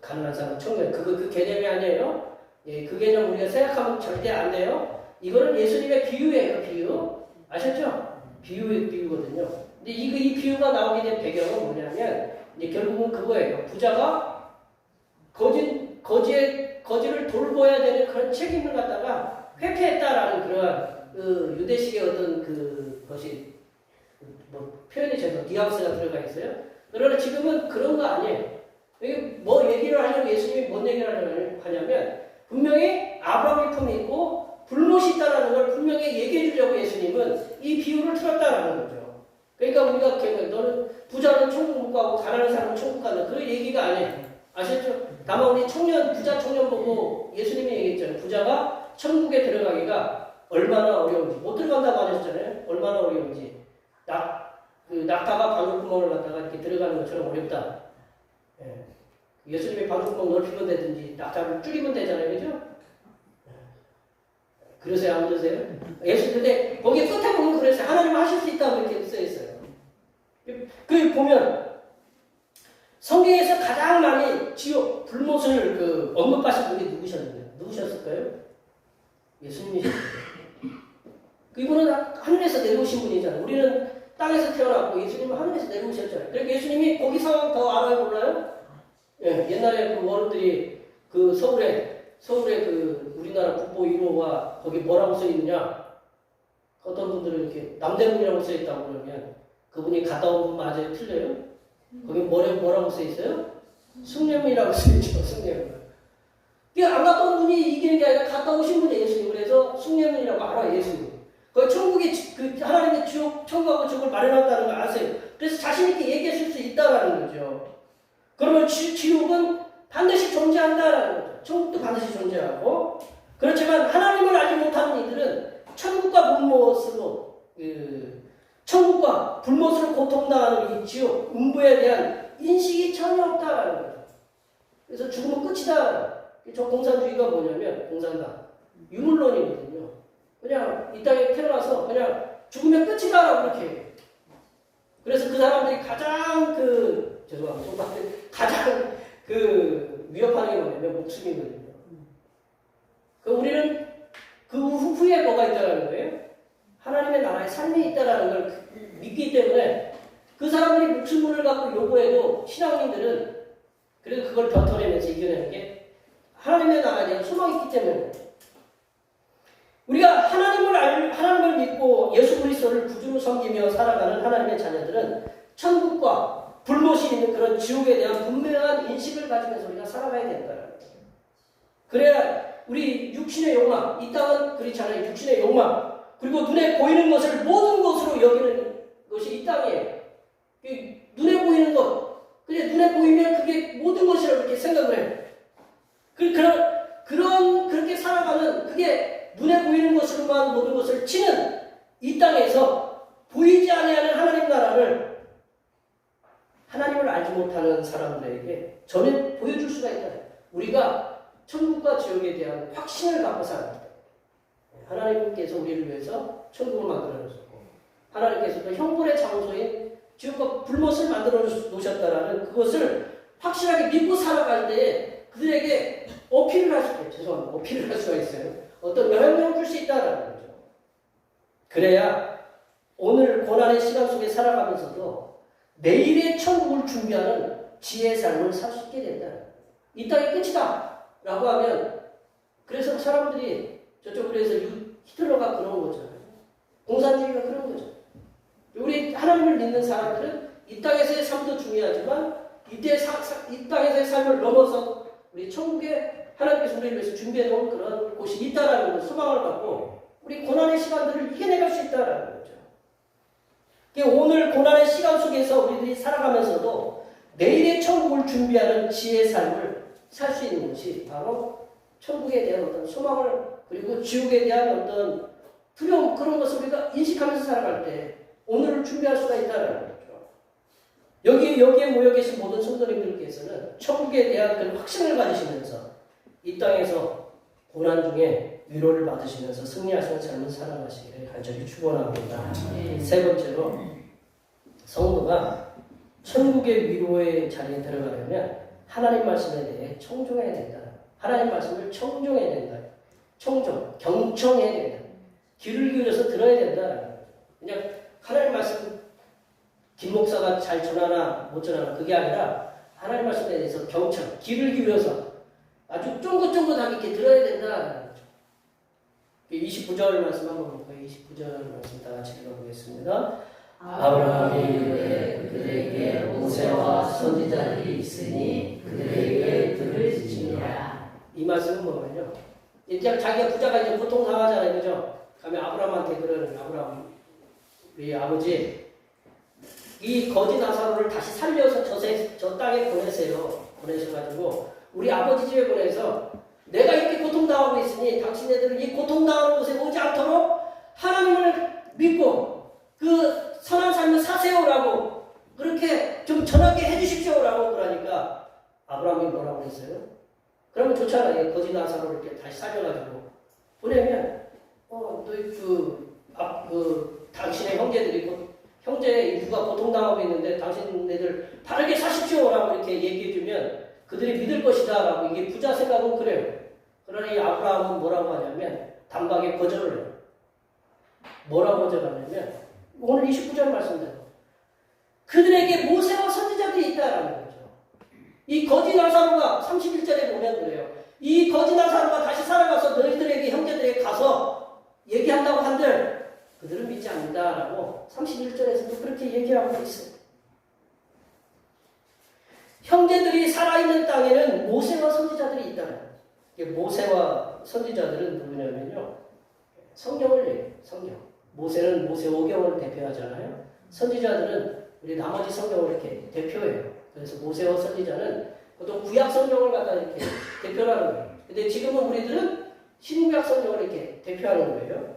가난한 사람은 천국에 그 개념이 아니에요. 그 개념 우리가 생각하면 절대 안 돼요. 이거는 예수님의 비유예요. 비유 아셨죠? 비유거든요. 근데 이 비유가 나오게 된 배경은 뭐냐면 이제 결국은 그거예요. 부자가 거지를 돌보아야 되는 그런 책임을 갖다가 회피했다라는 그러한 유대식의 어떤 그것이 표현이 제가 뉘앙스가 들어가 있어요. 그러나 지금은 그런 거 아니에요. 여기 뭐 얘기를 하려고 예수님이 뭔 얘기를 하려고 하냐면 분명히 아브라함의 품이 있고 불못이 있다라는 걸 분명히 얘기해 주려고 예수님은 이 비유를 틀었다라는 거죠. 그러니까 우리가 너는 부자는 천국 못 가고 가난한 사람은 천국 간다. 그런 얘기가 아니에요. 아셨죠? 다만 우리 부자 청년 보고 예수님이 얘기했잖아요. 부자가 천국에 들어가기가 얼마나 어려운지. 못 들어간다고 하셨잖아요. 얼마나 어려운지. 낙타가 바늘구멍을 갖다가 이렇게 들어가는 것처럼 어렵다. 예수님이 바늘구멍 넓히면 되든지 낙타를 줄이면 되잖아요. 그죠? 그러세요? 안 그러세요? 근데 거기 끝에 보면 그랬어요. 하나님은 하실 수 있다고 이렇게 써있어요. 보면 성경에서 가장 많이 지옥, 불못을 언급하신 분이 누구셨을까요? 예수님이셨어요. 이분은 하늘에서 내려오신 분이잖아요. 우리는 땅에서 태어났고 예수님은 하늘에서 내려오셨잖아요. 그러니까 예수님이 거기 상황 더 알아요, 몰라요? 예, 옛날에 그 어른들이 그 서울에 그 우리나라 국보 1호가 거기 뭐라고 써 있느냐? 어떤 분들은 이렇게 남대문이라고 써 있다고 그러면 그분이 갔다 온 분 맞아요? 틀려요? 거기 뭐라고 써 있어요? 숭례문이라고 써 있죠, 숭례문. 그러니까 안 갔다 온 분이 이기는 게 아니라 갔다 오신 분이 예수님. 그래서 숭례문이라고 알아요, 예수님. 그 천국이 그 하나님의 지옥, 천국하고 지옥을 마련한다는 걸 아세요. 그래서 자신 있게 얘기하실 수 있다라는 거죠. 그러면 지옥은 반드시 존재한다라는 거죠. 천국도 반드시 존재하고. 그렇지만 하나님을 알지 못하는 이들은 천국과 불못으로 천국과 불못으로 고통당하는 이 지옥, 음부에 대한 인식이 전혀 없다라는 거죠. 그래서 죽으면 끝이다. 저 공산주의가 뭐냐면 공산당 유물론이거든요. 그냥 이 땅에 태어나서 그냥 죽으면 끝이다라고 그렇게 해요. 그래서 그 사람들이 가장 죄송합니다. 가장 위협하는 게 뭐냐면 목숨이거든요. 우리는 그 후에 뭐가 있다라는 거예요? 하나님의 나라에 삶이 있다라는 걸 믿기 때문에 그 사람들이 목숨을 갖고 요구해도 신앙인들은 그래도 그걸 벼터내면서 이겨내는 게 하나님의 나라에 대한 소망이 있기 때문에 우리가 하나님을 믿고 예수 그리스도를 구주로 섬기며 살아가는 하나님의 자녀들은 천국과 불못이 있는 그런 지옥에 대한 분명한 인식을 가지면서 우리가 살아가야 된다는 거예요. 그래야 우리 육신의 욕망, 이 땅은 그렇잖아요. 육신의 욕망, 그리고 눈에 보이는 것을 모든 것으로 여기는 것이 이 땅이에요. 눈에 보이는 것, 그게 눈에 보이면 그게 모든 것이라고 이렇게 생각을 해요. 그렇게 살아가는, 그게 눈에 보이는 것으로만 모든 것을 치는 이 땅에서 보이지 아니하는 하나님 나라를 하나님을 알지 못하는 사람들에게 전혀 보여줄 수가 있다. 우리가 천국과 지옥에 대한 확신을 갖고 살아갑니다. 하나님께서 우리를 위해서 천국을 만들어 놓으셨고 하나님께서도 형벌의 장소인 지옥과 불못을 만들어 놓으셨다라는 그것을 확실하게 믿고 살아갈 때 그들에게 어필을 할 수 있어요. 죄송합니다. 어필을 할 수가 있어요. 어떤 영향력을 줄 수 있다는 거죠. 그래야 오늘 고난의 시간 속에 살아가면서도 내일의 천국을 준비하는 지혜의 삶을 살 수 있게 된다. 이 땅이 끝이다 라고 하면 그래서 사람들이 그래서 히틀러가 그런 거잖아요. 공산주의가 그런 거죠. 우리 하나님을 믿는 사람들은 이 땅에서의 삶도 중요하지만 이 땅에서의 삶을 넘어서 우리 천국에 하나님께서 우리를 위해서 준비해 놓은 그런 곳이 있다라는 소망을 갖고 우리 고난의 시간들을 이겨내갈 수 있다라는 거죠. 오늘 고난의 시간 속에서 우리들이 살아가면서도 내일의 천국을 준비하는 지혜의 삶을 살 수 있는 것이 바로 천국에 대한 어떤 소망을 그리고 지옥에 대한 어떤 두려움 그런 것을 우리가 인식하면서 살아갈 때 오늘을 준비할 수가 있다는 거죠. 여기에 모여 계신 모든 성도님들께서는 천국에 대한 그런 확신을 가지시면서 이 땅에서 고난 중에 위로를 받으시면서 승리하시는 삶을 살아가시기를 간절히 축원합니다. 세 번째로 성도가 천국의 위로의 자리에 들어가려면 하나님 말씀에 대해 청종해야 된다. 하나님 말씀을 청종해야 된다. 경청해야 된다. 귀를 기울여서 들어야 된다. 그냥 하나님 말씀 김 목사가 잘 전하나 못 전하나 그게 아니라 하나님 말씀에 대해서 귀를 기울여서 아주 쫑긋쫑긋하게 이렇게 들어야 된다. 29절 말씀 한번 볼까요? 29절 말씀 다 같이 읽어보겠습니다. 아브라함이 이르되 그들에게 모세와 선지자들이 있으니 그들에게 들을 지니라. 이 말씀은 뭐냐면요. 이제 자기가 부자가 이제 고통 당하잖아요, 그죠? 그러면 아브라함한테 그러는 아브라함 우리 아버지 이 거지 나사로를 다시 살려서 저 땅에 보내셔가지고 우리 아버지 집에 보내서 내가 이렇게 고통당하고 있으니 당신네들은 이 고통당하는 곳에 오지 않도록 하나님을 믿고 그 선한 삶을 사세요라고 그렇게 좀 전하게 해주십시오라고 그러니까 아브라함이 뭐라고 했어요? 그러면 좋잖아요. 거지 나사로를 이렇게 다시 살려가지고 보내면 당신의 형제 누가 고통당하고 있는데 당신네들 바르게 사십시오라고 이렇게 얘기해주면 그들이 믿을 것이다 라고 이게 부자 생각은 그래요. 그러니 아브라함은 뭐라고 하냐면 단박에 거절을 해요. 뭐라고 거절하냐면 오늘 29절 말씀대로 그들에게 모세와 선지자들이 있다라는 거죠. 이 거지 나사로가 31절에 보면 그래요. 이 거지 나사로가 다시 살아가서 너희들에게 형제들에게 가서 얘기한다고 한들 그들은 믿지 않는다라고 31절에서도 그렇게 얘기하고 있어요. 형제들이 살아있는 땅에는 모세와 선지자들이 있다는 거예요. 모세와 선지자들은 누구냐면요. 성경을 얘기해요. 성경. 모세는 모세오경을 대표하잖아요. 선지자들은 우리 나머지 성경을 이렇게 대표해요. 그래서 모세와 선지자는 보통 구약 성경을 갖다 이렇게 대표하는 거예요. 근데 지금은 우리들은 신구약 성경을 이렇게 대표하는 거예요.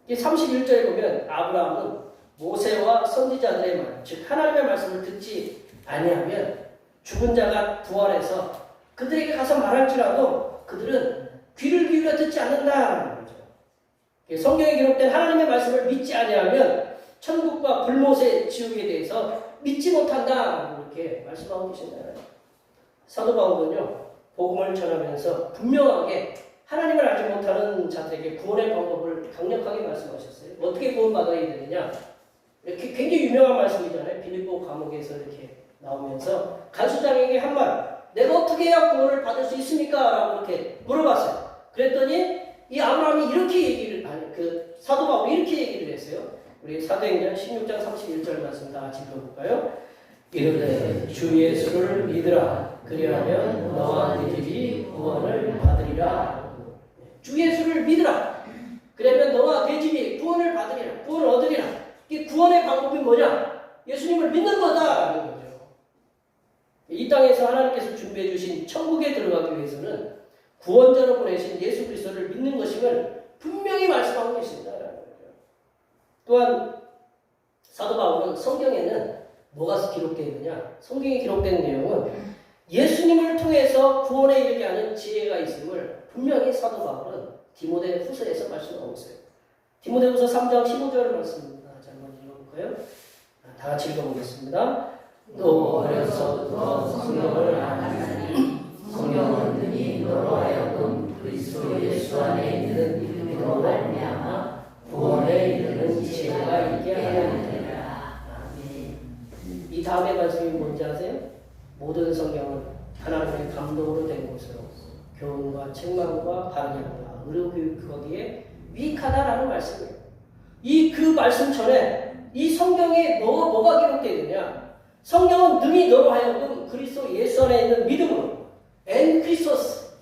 31절에 보면 아브라함은 모세와 선지자들의 말, 즉 하나님의 말씀을 듣지 아니하면 죽은 자가 부활해서 그들에게 가서 말할지라도 그들은 귀를 기울여 듣지 않는다는 거죠. 성경에 기록된 하나님의 말씀을 믿지 아니하면 천국과 불못의 지옥에 대해서 믿지 못한다 이렇게 말씀하고 계신다요. 사도 바울은요 복음을 전하면서 분명하게 하나님을 알지 못하는 자들에게 구원의 방법을 강력하게 말씀하셨어요. 어떻게 구원받아야 되느냐? 이렇게 굉장히 유명한 말씀이잖아요. 빌립보 감옥에서 이렇게 나오면서 간수장에게 한 말, 내가 어떻게 해야 구원을 받을 수 있습니까? 라고 이렇게 물어봤어요. 그랬더니 이 아브라함이 이렇게 얘기를, 사도 바울이 이렇게 얘기를 했어요. 우리 사도행전 16장 31절 말씀 다 같이 읽어볼까요? 이르되 주 예수를 믿으라. 그리하면 너와 네 집이 구원을 받으리라. 주 예수를 믿으라. 그러면 너와 네 집이 구원을 받으리라. 구원을 얻으리라. 이 구원의 방법이 뭐냐? 예수님을 믿는 거다라는 거죠. 이 땅에서 하나님께서 준비해 주신 천국에 들어가기 위해서는 구원자로 보내신 예수 그리스도를 믿는 것임을 분명히 말씀하고 계신다라는 거죠. 또한 사도 바울은 성경에는 뭐가 기록되어 있느냐? 성경에 기록된 내용은 예수님을 통해서 구원에 이르게 하는 지혜가 있음을 분명히 사도 바울은 디모데 후서에서 말씀하고 있어요. 디모데 후서 3장 15절 말씀입니다. 자, 한번 읽어볼까요? 다 같이 읽어보겠습니다. 또 어려서부터 성경을 알았으니 성경은 능히 너로 하여금 그리스도 예수 안에 있는 믿음으로 말미암아 구원에 이르는 지혜가 있게 하느니라. 이 다음의 말씀이 뭔지 아세요? 모든 성경은 하나님의 감동으로 된 것으로 교훈과 책망과 반영과 의료 교육 거기에 유익하다라는 말씀이에요. 그 말씀 전에 이 성경에 뭐가 기록되어 있느냐? 성경은 능히 너로 하여금 그리스도 예수 안에 있는 믿음으로 엔 크리스토스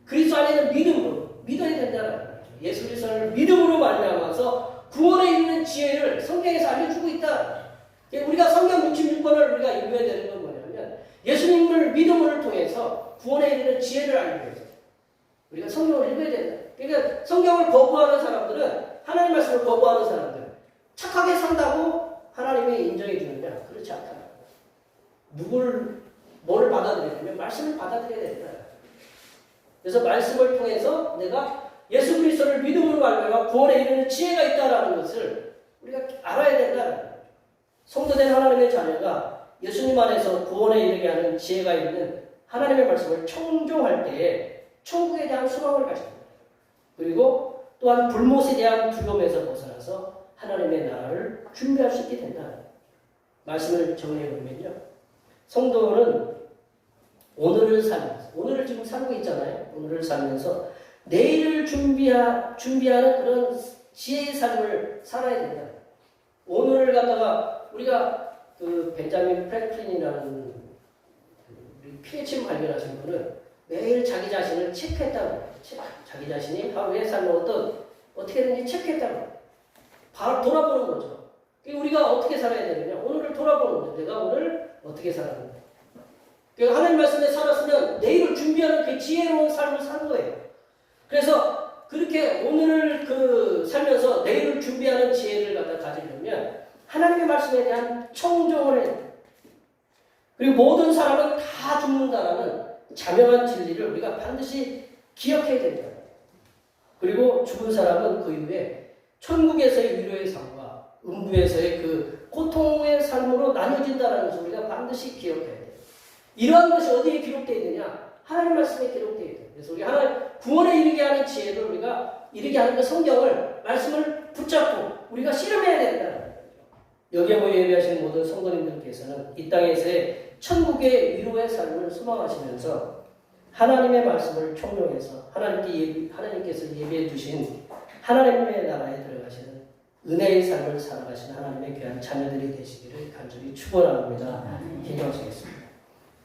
그리스도 안에 있는 믿음으로 믿어야 된다는 거죠. 예수 그리스도를 믿음으로 말미암아서 구원에 이르는 지혜를 성경에서 알려주고 있다. 우리가 성경 66권을 우리가 읽어야 되는 건 뭐냐면 예수님을 믿음을 통해서 구원에 이르는 지혜를 알기 위해서 우리가 성경을 읽어야 된다. 그러니까 성경을 거부하는 사람들은 하나님 말씀을 거부하는 사람들 착하게 산다고 하나님이 인정해 주느냐? 그렇지 않다. 뭐를 받아들이냐면 말씀을 받아들여야 된다. 그래서 말씀을 통해서 내가 예수 그리스도를 믿음으로 말미암아 구원에 이르는 지혜가 있다라는 것을 우리가 알아야 된다. 성도된 하나님의 자녀가 예수님 안에서 구원에 이르게 하는 지혜가 있는 하나님의 말씀을 청종할 때에 천국에 대한 소망을 가집니다. 그리고 또한 불못에 대한 두려움에서 벗어나서 하나님의 나라를 준비할 수 있게 된다. 말씀을 정리해 보면요. 성도는 오늘을 살면서, 오늘을 지금 살고 있잖아요. 오늘을 살면서 내일을 준비하는 그런 지혜의 삶을 살아야 된다. 오늘을 갖다가 우리가 벤자민 프랭클린이라는 PhD 발견하신 분은 매일 자기 자신을 체크했다고 해요. 자기 자신이 하루의 삶을 어떻게든지 체크했다고. 바로 돌아보는 거죠. 우리가 어떻게 살아야 되느냐? 오늘을 돌아보는 거죠. 내가 오늘 어떻게 살았는가? 하나님 말씀에 살았으면 내일을 준비하는 그 지혜로운 삶을 사는 거예요. 그래서 그렇게 오늘을 살면서 내일을 준비하는 지혜를 가지려면 하나님의 말씀에 대한 청종을 해요. 그리고 모든 사람은 다 죽는다라는 자명한 진리를 우리가 반드시 기억해야 된다. 그리고 죽은 사람은 그 이후에 천국에서의 위로의 삶과 음부에서의 그 고통의 삶으로 나뉘어진다는 것을 우리가 반드시 기억해야 돼요. 이러한 것이 어디에 기록되어 있느냐? 하나님 말씀에 기록되어 있다. 그래서 우리 하나님 구원에 이르게 하는 지혜를 우리가 이르게 하는 그 성경을 말씀을 붙잡고 우리가 실험해야 된다는 거죠. 여기에 모여 예배하시는 모든 성도님들께서는 이 땅에서의 천국의 위로의 삶을 소망하시면서 하나님의 말씀을 총용해서 하나님께서 예비해 주신 하나님의 나라에 들어가시는 은혜의 삶을 살아가시는 하나님의 귀한 자녀들이 되시기를 간절히 축원합니다. 기도하시겠습니다.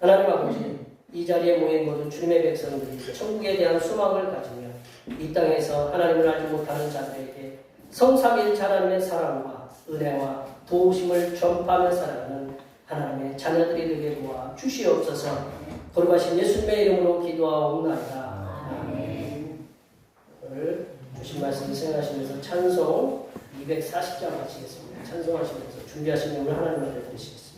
하나님 아버지, 이 자리에 모인 모든 주님의 백성들이 천국에 대한 소망을 가지며 이 땅에서 하나님을 알지 못하는 자들에게 성삼일 하나님의 사랑과 은혜와 도우심을 전파하며 살아가는 하나님의 자녀들이 되게 도와 주시옵소서. 거룩하신 예수님의 이름으로 기도하옵나이다. 아멘. 오늘 주신 말씀 생각하시면서 찬송 240장 마치겠습니다. 찬송하시면서 준비하신 명을 하나님 앞에 드리시겠습니다.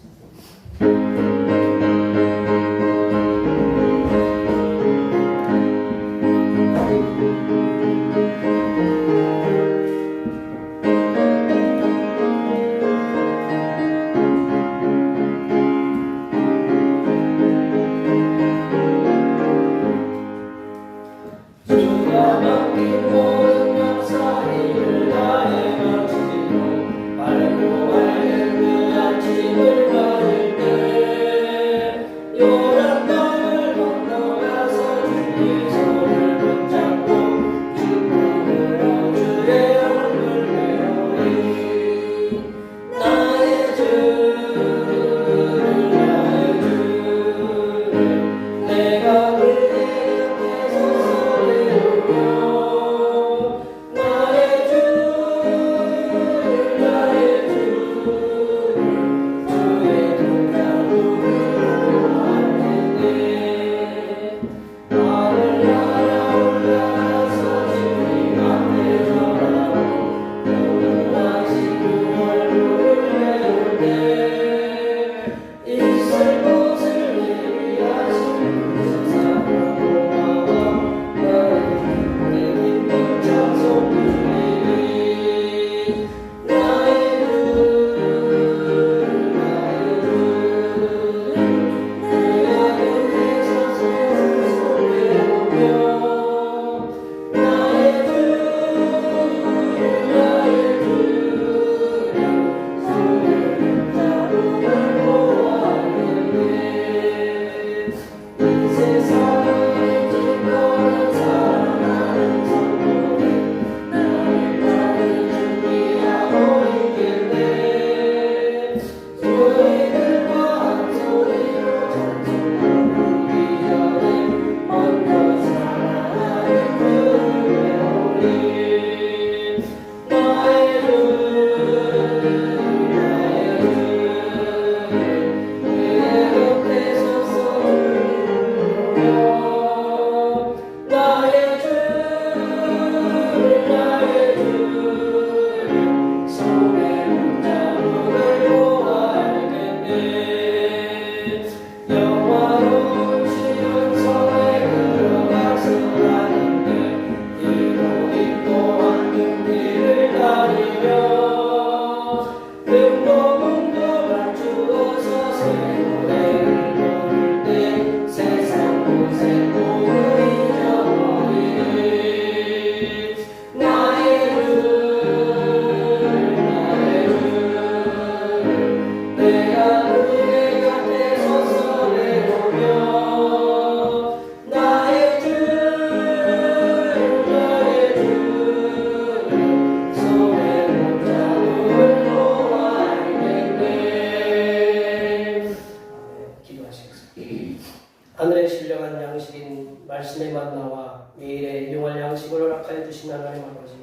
하늘의 신령한 양식인 말씀의 만나와 매일의 용할 양식을 허락하여 주신 하나님 아버지,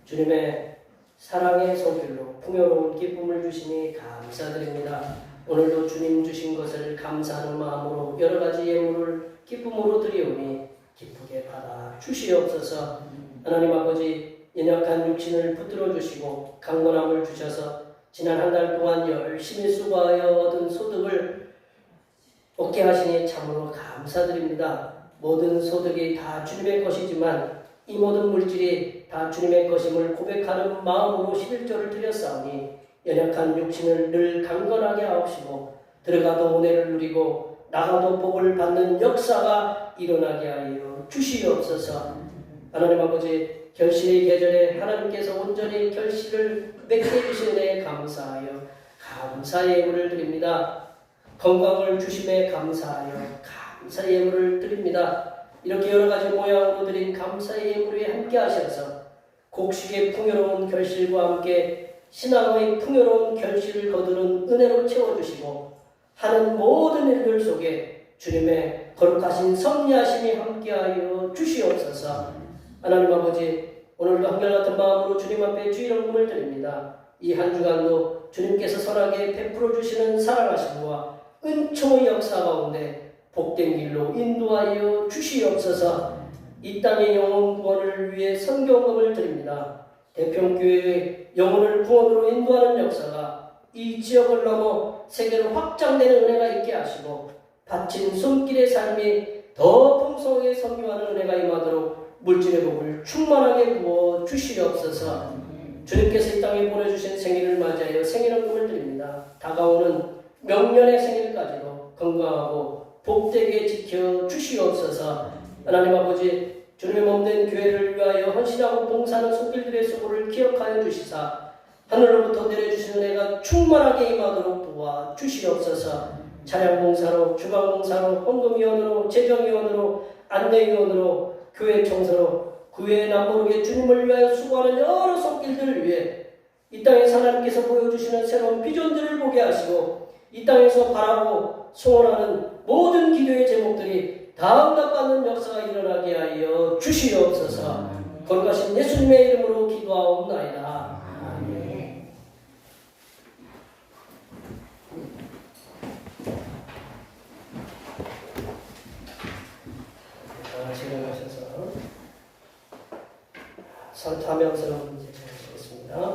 주님의 사랑의 손길로 풍요로운 기쁨을 주시니 감사드립니다. 오늘도 주님 주신 것을 감사하는 마음으로 여러 가지 예물을 기쁨으로 드리오니 기쁘게 받아 주시옵소서. 하나님 아버지, 연약한 육신을 붙들어 주시고 강건함을 주셔서 지난 한 달 동안 열심히 수고하여 얻은 소득을 얻게 하시니 참으로 감사드립니다. 모든 소득이 다 주님의 것이지만 이 모든 물질이 다 주님의 것임을 고백하는 마음으로 11조를 드렸사오니 연약한 육신을 늘 강건하게 하옵시고 들어가도 은혜를 누리고 나가도 복을 받는 역사가 일어나게 하여 주시옵소서. 하나님 아버지, 결실의 계절에 하나님께서 온전히 결실을 맺게 해주신 은혜에 감사하여 감사의 예물을 드립니다. 건강을 주심에 감사하여 감사의 예물을 드립니다. 이렇게 여러 가지 모양으로 드린 감사의 예물에 함께 하셔서 곡식의 풍요로운 결실과 함께 신앙의 풍요로운 결실을 거두는 은혜로 채워주시고 하는 모든 일들 속에 주님의 거룩하신 섭리하심이 함께하여 주시옵소서. 하나님 아버지, 오늘도 한결같은 마음으로 주님 앞에 주일헌금을 드립니다. 이 한 주간도 주님께서 선하게 베풀어 주시는 사랑하심과 은총의 역사 가운데 복된 길로 인도하여 주시옵소서. 이 땅의 영혼 구원을 위해 선교헌금을 드립니다. 대평교회의 영혼을 구원으로 인도하는 역사가 이 지역을 넘어 세계로 확장되는 은혜가 있게 하시고 바친 손길의 삶이 더 풍성하게 선교하는 은혜가 임하도록 물질의 복을 충만하게 부어 주시옵소서. 주님께서 이 땅에 보내주신 생일을 맞이하여 생일헌금을 드립니다. 다가오는 명년의 생일까지도 건강하고 복되게 지켜 주시옵소서. 하나님 아버지, 주님의 몸된 교회를 위하여 헌신하고 봉사하는 손길들의 수고를 기억하여 주시사 하늘로부터 내려주신 은혜가 충만하게 임하도록 도와 주시옵소서. 찬양봉사로, 주방봉사로, 헌금위원으로, 재정위원으로, 안내위원으로, 교회 청소로, 교회 남모르게 주님을 위하여 수고하는 여러 손길들을 위해 이 땅에서 하나님께서 보여주시는 새로운 비전들을 보게 하시고 이 땅에서 바라고 소원하는 모든 기도의 제목들이 다음답받는 역사가 일어나게 하여 주시옵소서. 거룩하신 예수님의 이름으로 기도하옵나이다. 아멘. 진행하셔서 사명선언 제시하겠습니다.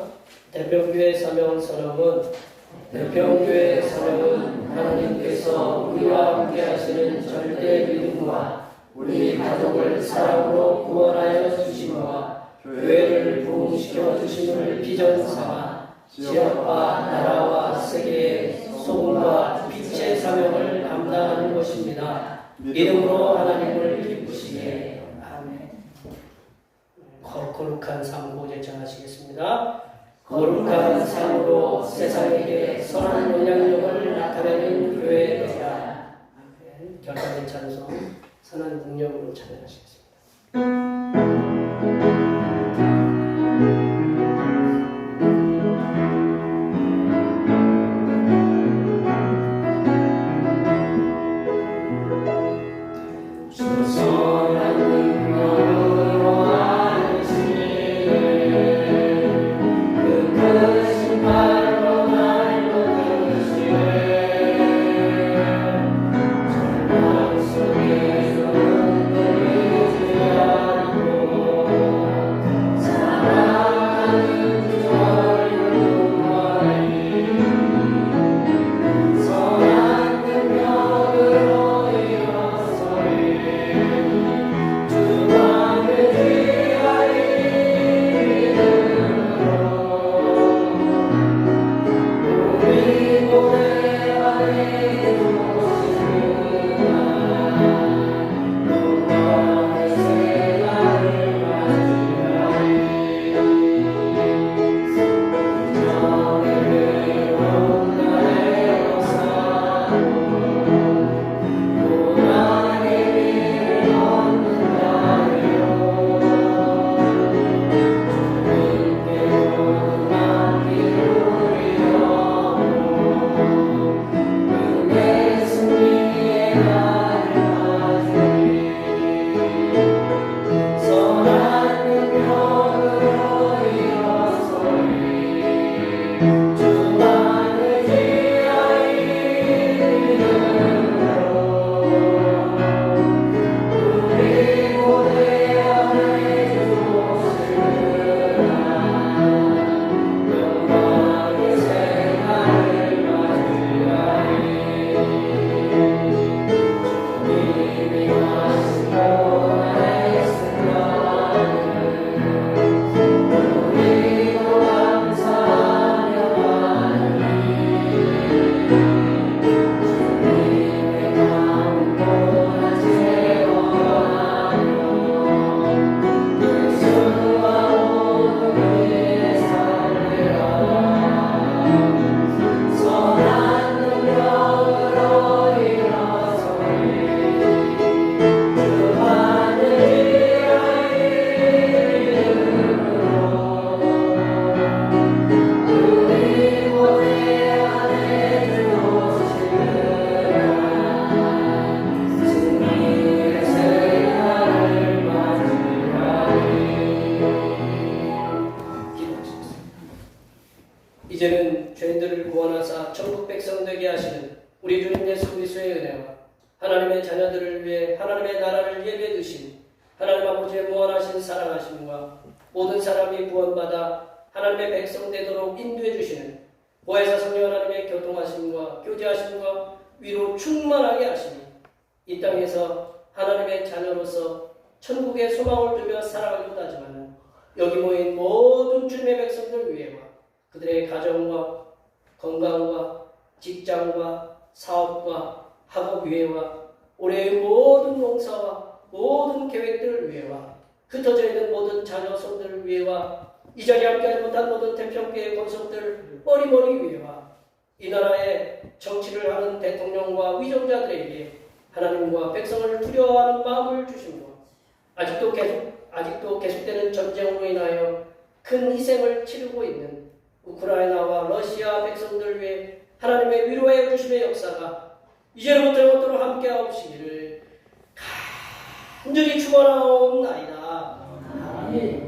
대평교회 사명선언은 대평교회 사명은 하나님께서 우리와 함께 하시는 절대 믿음과 우리 가족을 사랑으로 구원하여 주심과 교회를 부흥시켜 주심을 비전 삼아 지역과 나라와 세계의 소금과 빛의 사명을 감당하는 것입니다. 믿음으로 하나님을 기쁘시게. 아멘. 거룩한 삶으로 제청하시겠습니다. 거룩한 삶으로 세상에게 선한 영향력을 나타내는 교회가 결단의 찬송 선한 능력으로 찬양하시겠습니다. 그 하나님 아버지의 무한하신 사랑하심과 모든 사람이 구원받아 하나님의 백성 되도록 인도해 주시는 보혜사 성령 하나님의 교통하심과 교제하심과 위로 충만하게 하시니 이 땅에서 하나님의 자녀로서 천국의 소망을 두며 살아가기도 하지만 여기 모인 모든 주님의 백성들 위에와 그들의 가정과 건강과 직장과 사업과 학업 위에와 올해의 모든 농사와 모든 계획들을 위해와 흩어져 있는 모든 자녀 손들 위에와 이 자리에 함께하지 못한 모든 태평교회 권속들 머리머리 위에와 이 나라의 정치를 하는 대통령과 위정자들에게 하나님과 백성을 두려워하는 마음을 주시고 아직도 계속되는 전쟁으로 인하여 큰 희생을 치르고 있는 우크라이나와 러시아 백성들 위해 하나님의 위로의 주심의 역사가 이제로부터 영원토록 함께하옵시기를 간절히 축원하옵나이다. 아멘.